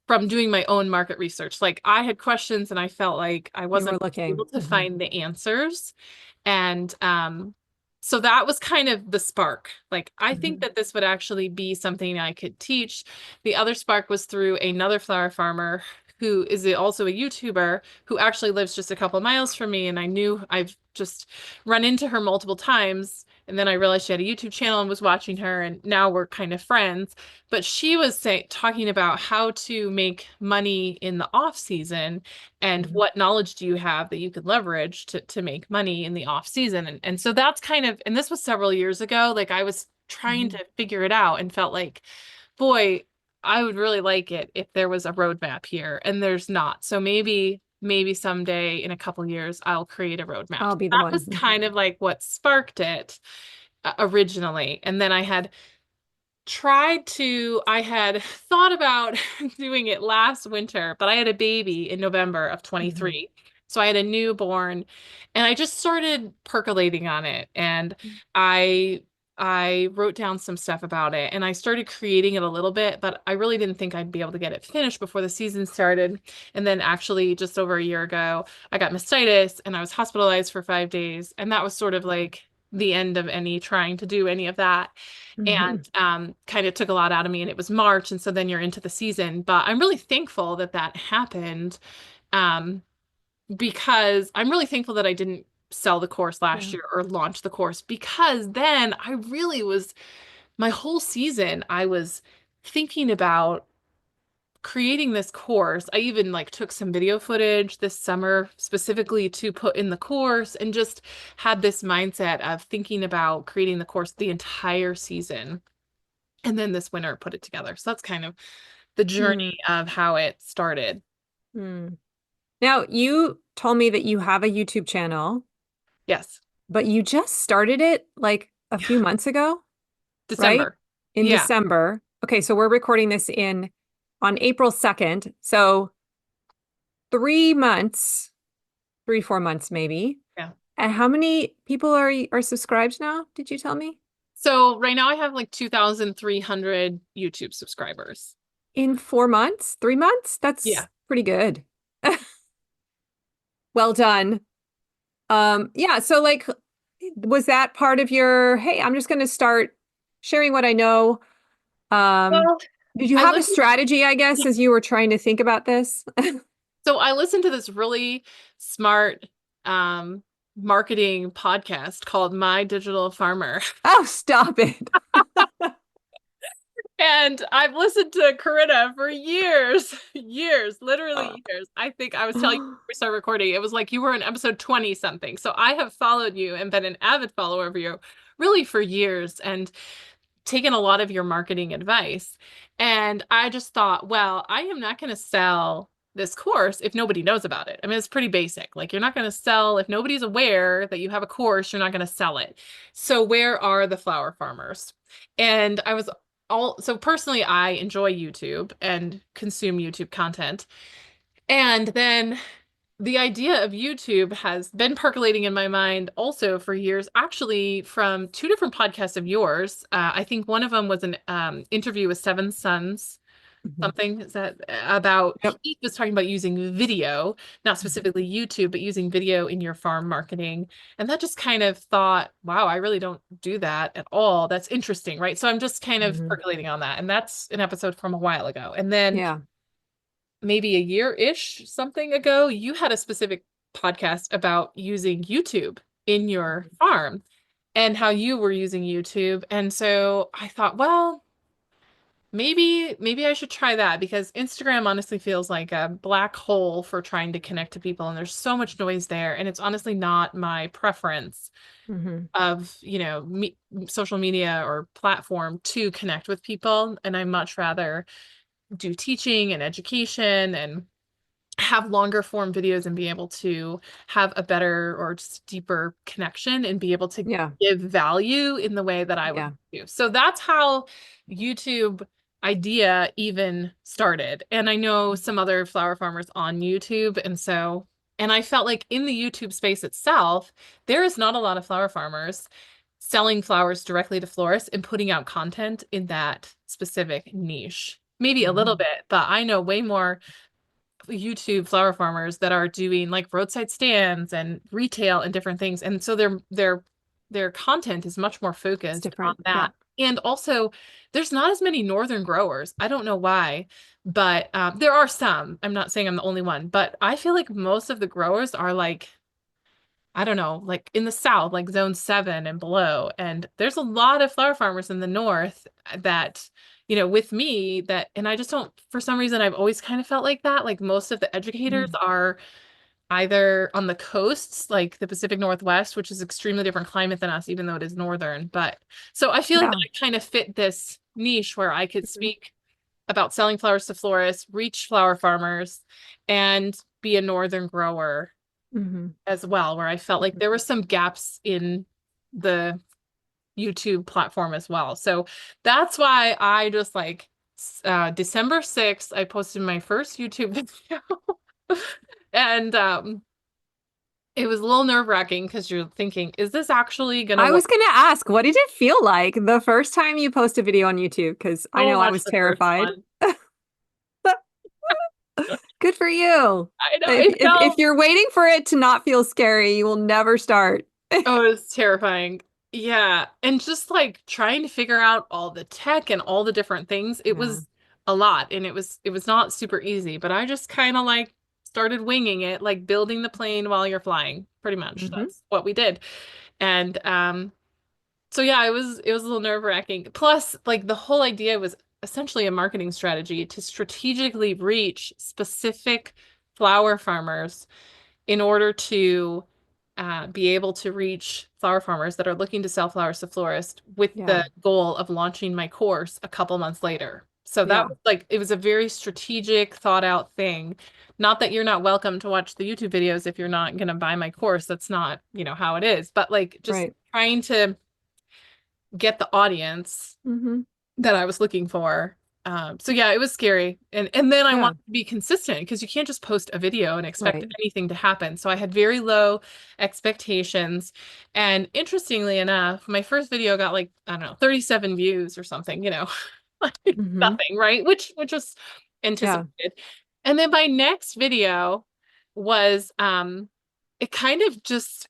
from doing my own market research. Like I had questions and I felt like I You were wasn't looking. able to Mhm. find the answers. And so that was kind of the spark. Like I think Mhm. that this would actually be something I could teach. The other spark was through another flower farmer who is also a YouTuber who actually lives just a couple miles from me. And I knew I've just run into her multiple times. And then I realized she had a YouTube channel and was watching her, and now we're kind of friends. But she was talking about how to make money in the off season and Mhm. what knowledge do you have that you could leverage to make money in the off season. And so that's kind of, and this was several years ago, like I was trying Mhm. to figure it out and felt like, boy, I would really like it if there was a roadmap here, and there's not. So maybe someday in a couple years I'll create a roadmap. I'll be the That one. was Mhm. kind of like what sparked it originally. And then I had thought about doing it last winter, but I had a baby in November of Mhm. 23. So I had a newborn and I just started percolating on it. And I I wrote down some stuff about it and I started creating it a little bit, but I really didn't think I'd be able to get it finished before the season started. And then actually just over a year ago, I got mastitis and I was hospitalized for 5 days. And that was sort of like the end of any trying to do any of that, Mhm. and kind of took a lot out of me. And it was March, and so then you're into the season. But I'm really thankful that that happened, um, because I'm really thankful that I didn't sell the course last Yeah. year or launch the course, because then I really was, my whole season I was thinking about creating this course. I even like took some video footage this summer specifically to put in the course, and just had this mindset of thinking about creating the course the entire season. And then this winter put it together. So that's kind of the Hmm. journey of how it started. Hmm. Now, you told me that you have a YouTube channel, Yes. but you just started it like a few months ago, right? December. In Yeah. December. Okay, so we're recording this in on April 2nd. So 3 months, 4 months maybe. Yeah. And how many people are subscribed now? Did you tell me? So right now I have like 2,300 YouTube subscribers. In 4 months? 3 months? Yeah. That's pretty good. Well done. Yeah, so like was that part of your, hey, I'm just gonna start sharing what I know? Um, Well, did you I have a listened strategy, I guess, as you were trying to think about this? so I listened to this really smart um marketing podcast called My Digital Farmer. Oh, stop it. And I've listened to Corinna for years, years, literally years. I think I was telling you before we started recording, it was like you were in episode 20 something. So I have followed you and been an avid follower of you really for years and taken a lot of your marketing advice. And I just thought, well, I am not going to sell this course if nobody knows about it. I mean, it's pretty basic. Like, you're not going to sell if nobody's aware that you have a course, you're not going to sell it. So where are the flower farmers? And I was so personally, I enjoy YouTube and consume YouTube content. And then the idea of YouTube has been percolating in my mind also for years, actually from two different podcasts of yours. I think one of them was an interview with Seven Sons, Mhm. something is that about, Yep. he was talking about using video, not specifically YouTube, but using video in your farm marketing. And that just kind of thought, wow, I really don't do that at all. That's interesting, right? So I'm just kind of Mhm. percolating on that. And that's an episode from a while ago. And then Yeah. maybe a year-ish something ago, you had a specific podcast about using YouTube in your farm and how you were using YouTube. And so I thought, well, maybe I should try that, because Instagram honestly feels like a black hole for trying to connect to people, and there's so much noise there, and it's honestly not my preference Mhm. of, social media or platform to connect with people. And I much rather do teaching and education and have longer form videos and be able to have a better or just deeper connection and be able to Yeah. give value in the way that I would Yeah. do. So that's how YouTube idea even started. And I know some other flower farmers on YouTube. And I felt like in the YouTube space itself, there is not a lot of flower farmers selling flowers directly to florists and putting out content in that specific niche. Maybe a little Mhm. bit, but I know way more YouTube flower farmers that are doing like roadside stands and retail and different things. And so their content is much more It's focused on different. Yeah. that. And also, there's not as many northern growers. I don't know why, but there are some. I'm not saying I'm the only one, but I feel like most of the growers are like, I don't know, like in the south, like zone 7 and below. And there's a lot of flower farmers in the north that, with me and I just don't, for some reason, I've always kind of felt like that. Like most of the educators Mm. are either on the coasts, like the Pacific Northwest, which is extremely different climate than us, even though it is northern. But so I feel like Yeah. I kind of fit this niche where I could Mhm. speak about selling flowers to florists, reach flower farmers, and be a northern grower Mhm. as well, where I felt like Mhm. there were some gaps in the YouTube platform as well. So that's why I just like December 6th, I posted my first YouTube video. And it was a little nerve-wracking because you're thinking, is this actually gonna I work? was going to ask, what did it feel like the first time you post a video on YouTube? Because I So know I much was the first terrified. one. Good for you. I know If, it if if felt, you're waiting for it to not feel scary, you will never start. oh, it was terrifying. Yeah. And just like trying to figure out all the tech and all the different things, it Yeah. was a lot, and it was not super easy, but I just kind of like started winging it, like building the plane while you're flying. Pretty much. Hmm. That's what we did. And so yeah, it was a little nerve-wracking. Plus, like the whole idea was essentially a marketing strategy to strategically reach specific flower farmers in order to be able to reach flower farmers that are looking to sell flowers to florists with Yeah. the goal of launching my course a couple months later. So that Yeah. was like, it was a very strategic, thought out thing. Not that you're not welcome to watch the YouTube videos if you're not going to buy my course. That's not, how it is. But like just Right. trying to get the audience Hmm. that I was looking for. So yeah, it was scary. And then I Yeah. wanted to be consistent because you can't just post a video and expect Right. anything to happen. So I had very low expectations. And interestingly enough, my first video got like, I don't know, 37 views or something, like Hmm. nothing, right? Which was Yeah. anticipated. And then my next video was it kind of just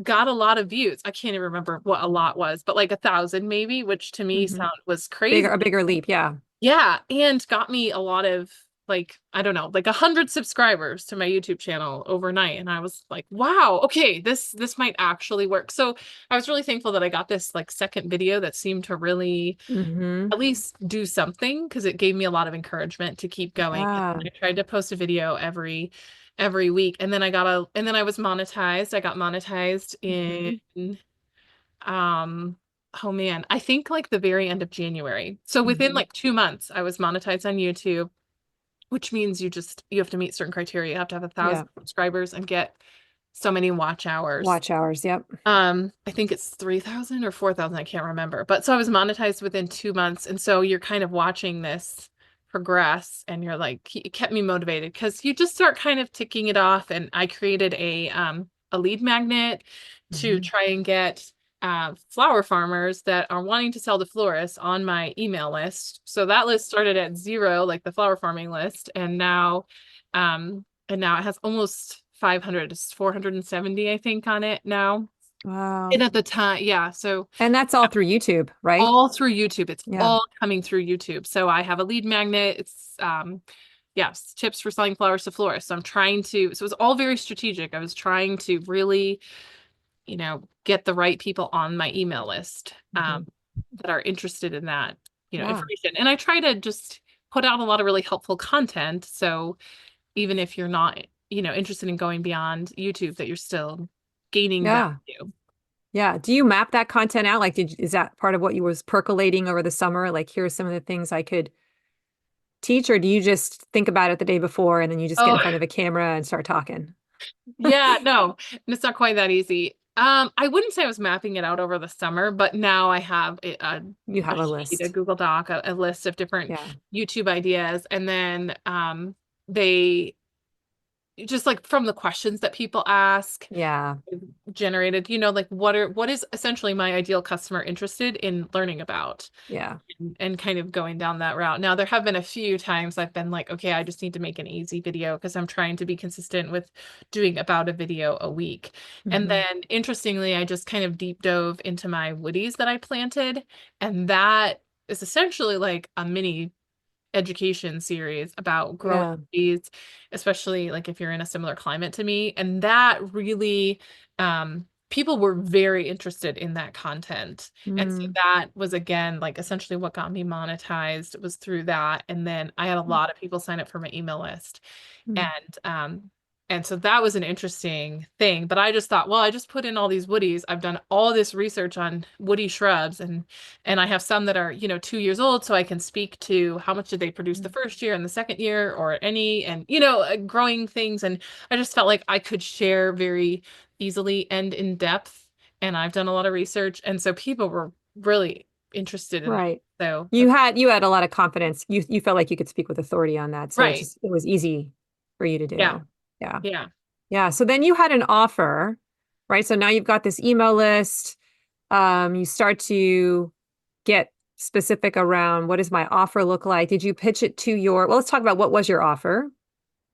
got a lot of views. I can't even remember what a lot was, but like 1,000 maybe, which to me Hmm. sound was Bigger, crazy. a bigger leap. Yeah. Yeah, and got me a lot of like, I don't know, like 100 subscribers to my YouTube channel overnight. And I was like, wow, okay, this might actually work. So I was really thankful that I got this like second video that seemed to really Hmm. at least do something, because it gave me a lot of encouragement to keep going. And Yeah. I tried to post a video every week. And then I was monetized. I got monetized Hmm. in um, oh man, I think like the very end of January. So within Mhm. like 2 months, I was monetized on YouTube, which means you have to meet certain criteria. You have to have 1,000 Yeah. subscribers and get so many watch hours. Watch hours. Yep. I think it's 3,000 or 4,000, I can't remember. But so I was monetized within 2 months. And so you're kind of watching this progress and you're like, it kept me motivated because you just start kind of ticking it off. And I created a lead magnet to Mhm. try and get flower farmers that are wanting to sell to florists on my email list. So that list started at 0, like the flower farming list, and now it has almost 500. It's 470, I think, on it now. And Wow. at the time, yeah, so And that's all through YouTube, right? all through YouTube. It's Yeah. all coming through YouTube. So I have a lead magnet. It's yes, tips for selling flowers to florists. So I'm trying to, so it was all very strategic. I was trying to really, get the right people on my email list Mhm. that are interested in that, Yeah. information. And I try to just put out a lot of really helpful content. So even if you're not, interested in going beyond YouTube, that you're still gaining Yeah. value. Yeah. Do you map that content out? Like, is that part of what you was percolating over the summer? Like, here's some of the things I could teach, or do you just think about it the day before and then you just get in Oh, front of a camera and start talking? yeah, no, it's not quite that easy. I wouldn't say I was mapping it out over the summer, but now I have You a have a sheet, a list. Google Doc, a list of different Yeah. YouTube ideas, and then they just like from the questions that people ask Yeah. generated, like what is essentially my ideal customer interested in learning about, Yeah. and kind of going down that route. Now, there have been a few times I've been like, okay, I just need to make an easy video because I'm trying to be consistent with doing about a video a week. And Hmm. then interestingly, I just kind of deep dove into my woodies that I planted, and that is essentially like a mini education series about growing Yeah. weeds, especially like if you're in a similar climate to me. And that really, people were very interested in that content. And so Mm. that was again, like essentially what got me monetized was through that. And then I had a lot of people sign up for my email list. Mm. And so that was an interesting thing. But I just thought, well, I just put in all these woodies. I've done all this research on woody shrubs, and I have some that are, 2 years old, so I can speak to how much did they produce the Mm. first year and the second year or any, and growing things. And I just felt like I could share very easily and in depth. And I've done a lot of research, and so people were really interested in that. Right. So You had a lot of confidence. You felt like you could speak with authority on that. So right. it was easy for you to Yeah. do. Yeah. Yeah. Yeah. So then you had an offer, right? So now you've got this email list. You start to get specific around what does my offer look like? Did you pitch it to well, let's talk about what was your offer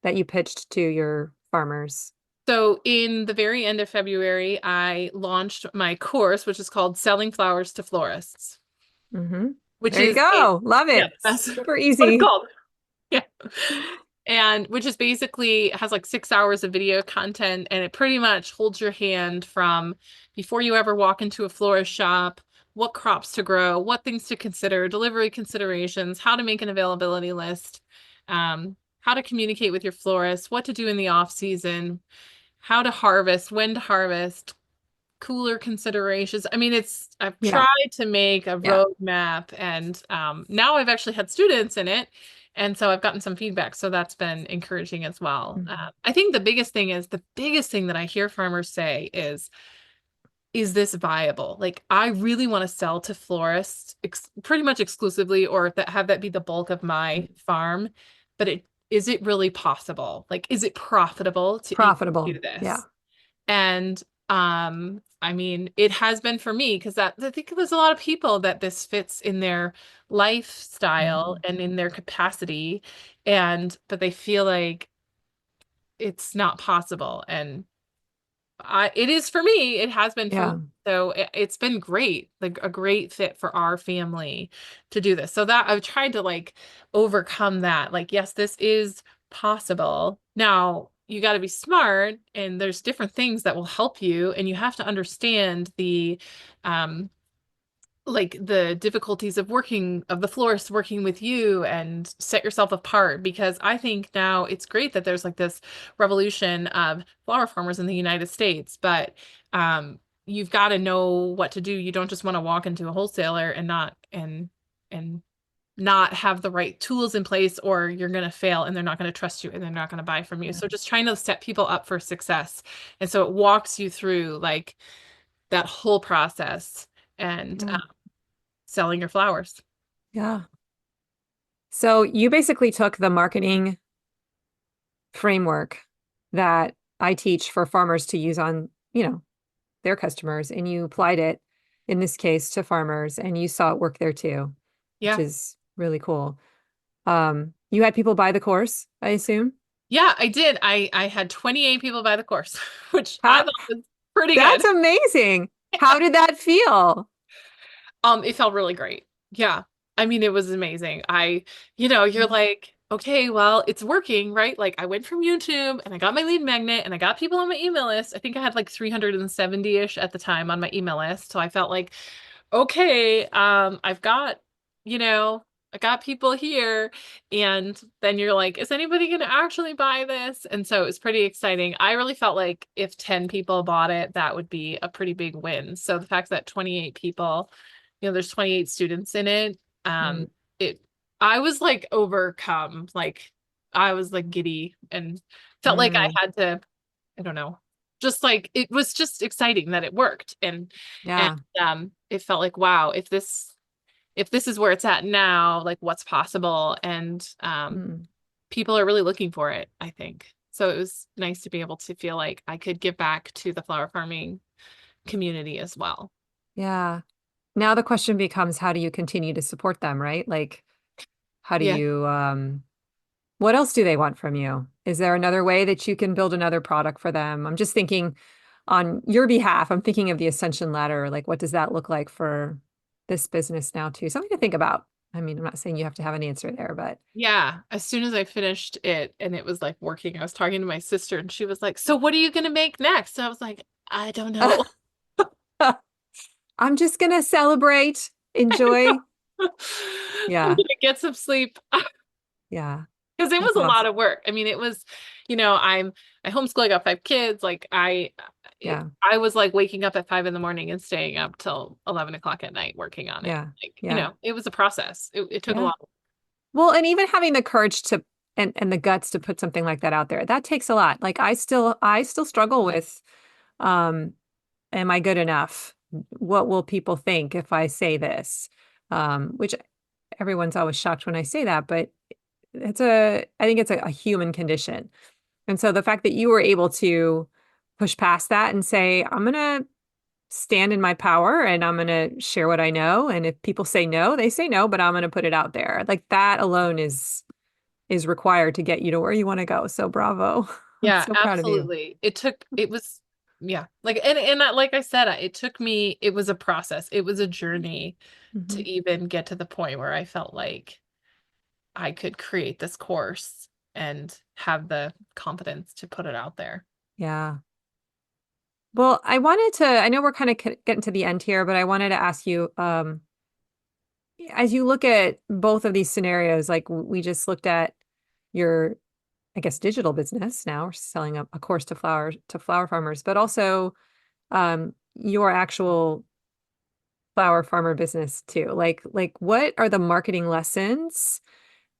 that you pitched to your farmers? So in the very end of February, I launched my course, which is called Selling Flowers to Florists, Hmm. which There you is a, go. Love yeah, it. that's Super what it's easy. called. Yeah. And which is basically has like 6 hours of video content, and it pretty much holds your hand from before you ever walk into a florist shop, what crops to grow, what things to consider, delivery considerations, how to make an availability list, how to communicate with your florist, what to do in the off season, how to harvest, when to harvest, cooler considerations. I mean, I've Yeah. tried to make a Yeah. roadmap, and now I've actually had students in it. And so I've gotten some feedback. So that's been encouraging as well. Mhm. I think the biggest thing that I hear farmers say is this viable? Like, I really want to sell to florists pretty much exclusively, or that have that be the bulk of my farm. But is it really possible? Like, is it profitable to even Profitable. do Yeah. this? And I mean, it has been for me because that I think there's a lot of people that this fits in their lifestyle Mhm. and in their capacity, but they feel like it's not possible. And it is for me. It has been for me. Yeah. So it's been great, like a great fit for our family to do this. So that I've tried to like overcome that. Like, yes, this is possible. Now, you got to be smart, and there's different things that will help you, and you have to understand um like the difficulties of the florist working with you, and set yourself apart, because I think now it's great that there's like this revolution of flower farmers in the United States, but you've got to know what to do. You don't just want to walk into a wholesaler and and not have the right tools in place, or you're going to fail and they're not going to trust you and they're not going to buy from you. Yeah. So just trying to set people up for success. And so it walks you through like that whole process and Yeah. selling your flowers. Yeah. So you basically took the marketing framework that I teach for farmers to use on, their customers, and you applied it in this case to farmers, and you saw it work there too, which Yeah. is really cool. You had people buy the course, I assume? Yeah, I did. I had 28 people buy the course, which I How thought was pretty good. That's amazing. How did that feel? It felt really great. Yeah. I mean, it was amazing. You're like, okay, well, it's working, right? Like I went from YouTube and I got my lead magnet and I got people on my email list. I think I had like 370-ish at the time on my email list. So I felt like, okay, you know, I got people here. And then you're like, is anybody going to actually buy this? And so it was pretty exciting. I really felt like if 10 people bought it, that would be a pretty big win. So the fact that 28 people, there's 28 students in it. Mm, It, I was like overcome, like I was like giddy and felt like I mm, had to, I don't know, just like it was just exciting that it worked. And yeah. it felt like, wow, if this is where it's at now, like what's possible. And Mm, people are really looking for it, I think. So it was nice to be able to feel like I could give back to the flower farming community as well. yeah. Now the question becomes, how do you continue to support them, right? Like, how do Yeah. you, what else do they want from you? Is there another way that you can build another product for them? I'm just thinking on your behalf, I'm thinking of the ascension ladder. Like, what does that look like for this business now, too? Something to think about. I mean, I'm not saying you have to have an answer there, but Yeah, as soon as I finished it and it was like working, I was talking to my sister and she was like, "So what are you gonna make next?" I was like, "I don't know." I'm just gonna celebrate, I know. enjoy. I'm Yeah, gonna get some sleep yeah, because it was that's a lot awesome. of work. I mean, it was, I homeschool, I got 5 kids. Yeah, I was like waking up at 5 in the morning and staying up till 11 o'clock at night working on it. yeah, Like, yeah, it was a process. It took a yeah. lot. Well, and even having the courage to and the guts to put something like that out there, that takes a lot. Like I still struggle with, um, am I good enough? What will people think if I say this? Which everyone's always shocked when I say that, but I think it's a human condition. And so the fact that you were able to push past that and say, I'm gonna stand in my power and I'm gonna share what I know. And if people say no, they say no, but I'm gonna put it out there. Like that alone is required to get you to where you want to go. So bravo. I'm Yeah, so proud of you. absolutely. It was, yeah. Like, like I said, it was a process. It was a journey Hmm. to even get to the point where I felt like I could create this course and have the confidence to put it out there. Yeah. Well, I know we're kind of getting to the end here, but I wanted to ask you, as you look at both of these scenarios, like we just looked at your, I guess, digital business now, we're selling a course to flower farmers, but also your actual flower farmer business too. Like what are the marketing lessons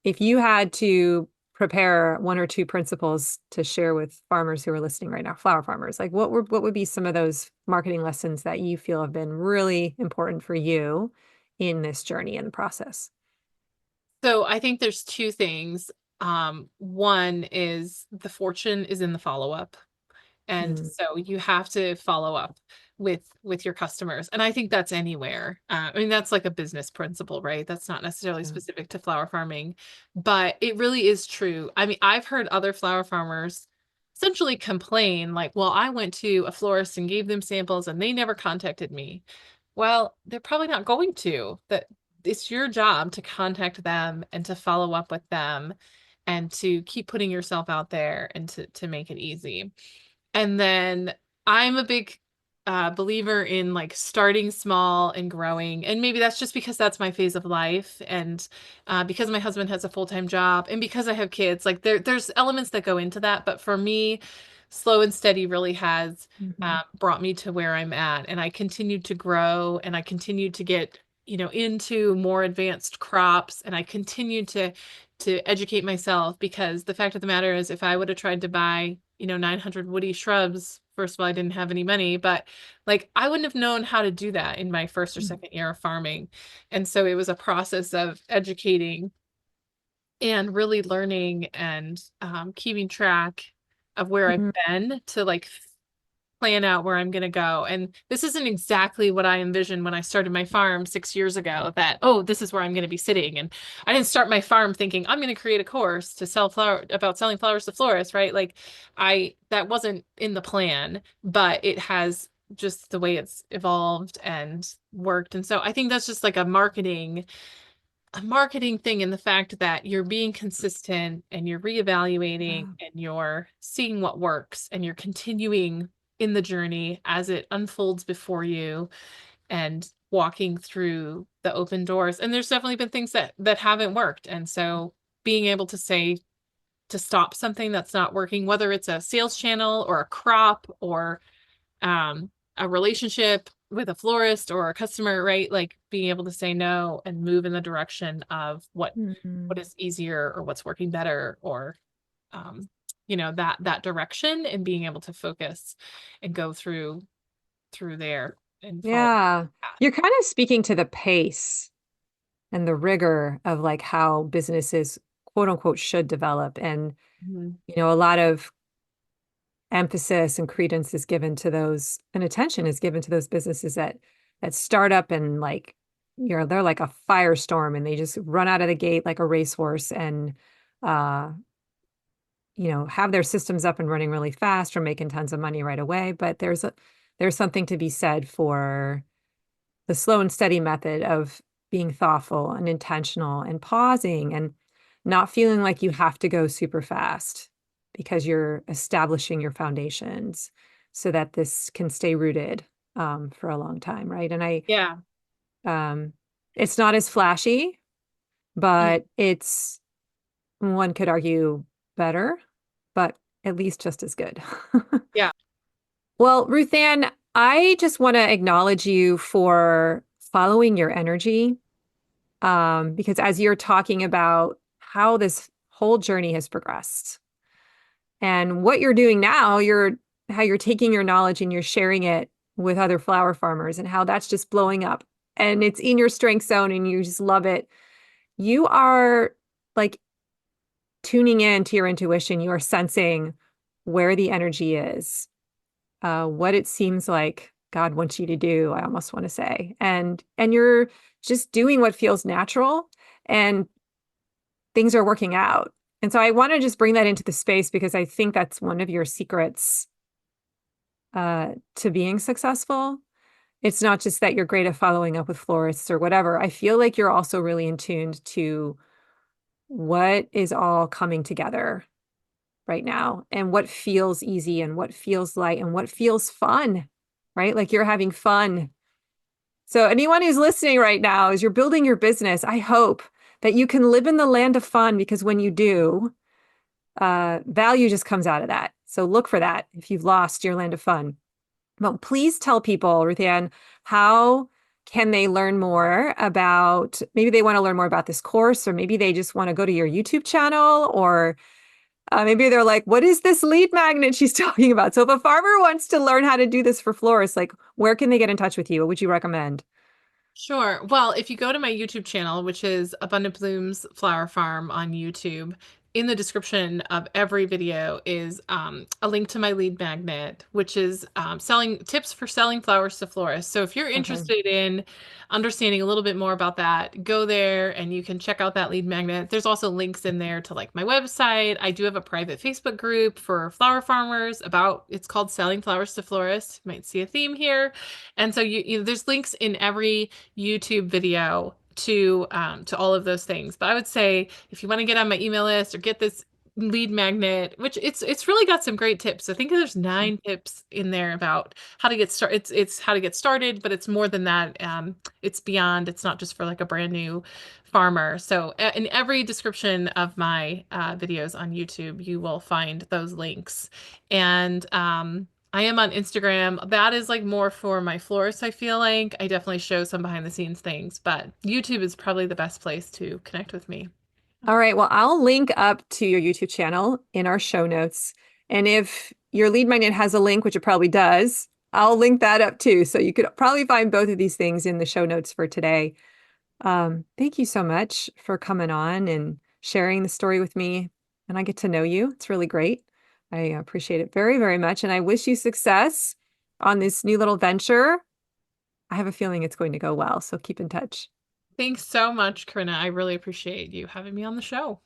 if you had to prepare one or two principles to share with farmers who are listening right now, flower farmers, like what would be some of those marketing lessons that you feel have been really important for you in this journey and process? So I think there's two things. One is the fortune is in the follow-up. And Mm, so you have to follow up with your customers. And I think that's anywhere. I mean, that's like a business principle, right? That's not necessarily yeah. specific to flower farming, but it really is true. I mean, I've heard other flower farmers essentially complain like, well, I went to a florist and gave them samples and they never contacted me. Well, they're probably not going to. That it's your job to contact them and to follow up with them and to keep putting yourself out there and to make it easy. And then I'm a big believer in like starting small and growing. And maybe that's just because that's my phase of life. And because my husband has a full-time job and because I have kids, like there's elements that go into that. But for me, slow and steady really has Mhm. brought me to where I'm at. And I continued to grow and I continued to get, into more advanced crops. And I continued to educate myself, because the fact of the matter is, if I would have tried to buy, 900 woody shrubs, first of all, I didn't have any money, but like I wouldn't have known how to do that in my first or second year of farming. And so it was a process of educating and really learning and keeping track of where I've Mhm. been to like plan out where I'm going to go. And this isn't exactly what I envisioned when I started my farm 6 years ago, that, oh, this is where I'm going to be sitting. And I didn't start my farm thinking I'm going to create a course to sell about selling flowers to florists, right? Like that wasn't in the plan, but it has just the way it's evolved and worked. And so I think that's just like a marketing thing, in the fact that you're being consistent and you're reevaluating Yeah. and you're seeing what works and you're continuing in the journey as it unfolds before you, and walking through the open doors. And there's definitely been things that haven't worked. And so being able to say, to stop something that's not working, whether it's a sales channel or a crop or a relationship with a florist or a customer, right? Like being able to say no and move in the direction of what Mhm. is easier or what's working better, or um, that direction, and being able to focus and go through there and follow Yeah. that. You're kind of speaking to the pace and the rigor of like how businesses quote unquote should develop. And, Mhm. a lot of emphasis and credence is given to those, and attention is given to those businesses that start up and like, they're like a firestorm and they just run out of the gate like a racehorse and uh have their systems up and running really fast or making tons of money right away. But there's something to be said for the slow and steady method of being thoughtful and intentional and pausing and not feeling like you have to go super fast because you're establishing your foundations so that this can stay rooted for a long time, right? And Yeah. um, it's not as flashy, Mm. but it's, one could argue, better, but at least just as good. Yeah. Well, Ruth Ann, I just want to acknowledge you for following your energy. Because as you're talking about how this whole journey has progressed and what you're doing now, how you're taking your knowledge and you're sharing it with other flower farmers and how that's just blowing up and it's in your strength zone and you just love it. You are like tuning in to your intuition. You are sensing where the energy is, what it seems like God wants you to do, I almost want to say. And you're just doing what feels natural and things are working out. And so I want to just bring that into the space because I think that's one of your secrets to being successful. It's not just that you're great at following up with florists or whatever. I feel like you're also really in tune to what is all coming together right now and what feels easy and what feels light and what feels fun, right? Like you're having fun. So anyone who's listening right now, as you're building your business, I hope that you can live in the land of fun, because when you do, value just comes out of that. So look for that if you've lost your land of fun. But please tell people, Ruth Ann, how can they learn more about, maybe they want to learn more about this course, or maybe they just want to go to your YouTube channel, or maybe they're like, what is this lead magnet she's talking about? So if a farmer wants to learn how to do this for florists, like where can they get in touch with you? What would you recommend? Sure. Well, if you go to my YouTube channel, which is Abundant Blooms Flower Farm on YouTube, in the description of every video is a link to my lead magnet, which is selling tips for selling flowers to florists. So if you're Okay. interested in understanding a little bit more about that, go there and you can check out that lead magnet. There's also links in there to like my website. I do have a private Facebook group for flower farmers it's called Selling Flowers to Florists. You might see a theme here. And so there's links in every YouTube video to all of those things. But I would say if you want to get on my email list or get this lead magnet, which it's really got some great tips. I think there's 9 tips in there about how to get started. It's how to get started, but it's more than that. It's beyond. It's not just for like a brand new farmer. So in every description of my videos on YouTube, you will find those links. And I am on Instagram. That is like more for my florists, I feel like. I definitely show some behind the scenes things, but YouTube is probably the best place to connect with me. All right. Well, I'll link up to your YouTube channel in our show notes. And if your lead magnet has a link, which it probably does, I'll link that up too. So you could probably find both of these things in the show notes for today. Thank you so much for coming on and sharing the story with me. And I get to know you. It's really great. I appreciate it very, very much. And I wish you success on this new little venture. I have a feeling it's going to go well. So keep in touch. Thanks so much, Corinna. I really appreciate you having me on the show.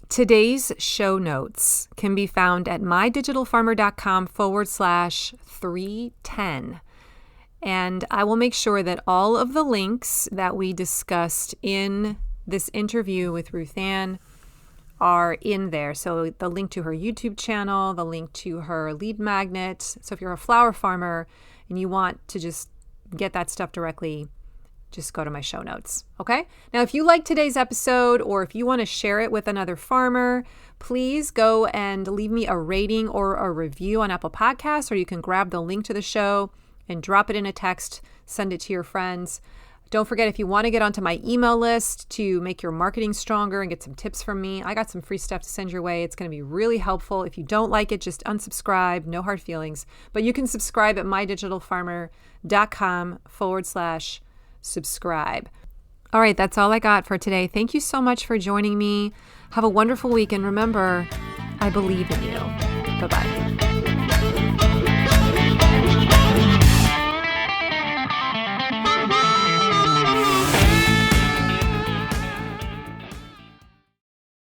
Today's show notes can be found at mydigitalfarmer.com/310. And I will make sure that all of the links that we discussed in this interview with Ruth Ann are in there. So the link to her YouTube channel, the link to her lead magnet. So if you're a flower farmer and you want to just get that stuff directly, just go to my show notes. Okay. Now, if you like today's episode or if you want to share it with another farmer, please go and leave me a rating or a review on Apple Podcasts, or you can grab the link to the show and drop it in a text, send it to your friends. Don't forget, if you want to get onto my email list to make your marketing stronger and get some tips from me, I got some free stuff to send your way. It's going to be really helpful. If you don't like it, just unsubscribe, no hard feelings. But you can subscribe at mydigitalfarmer.com/subscribe. All right, that's all I got for today. Thank you so much for joining me. Have a wonderful week. And remember, I believe in you. Bye-bye.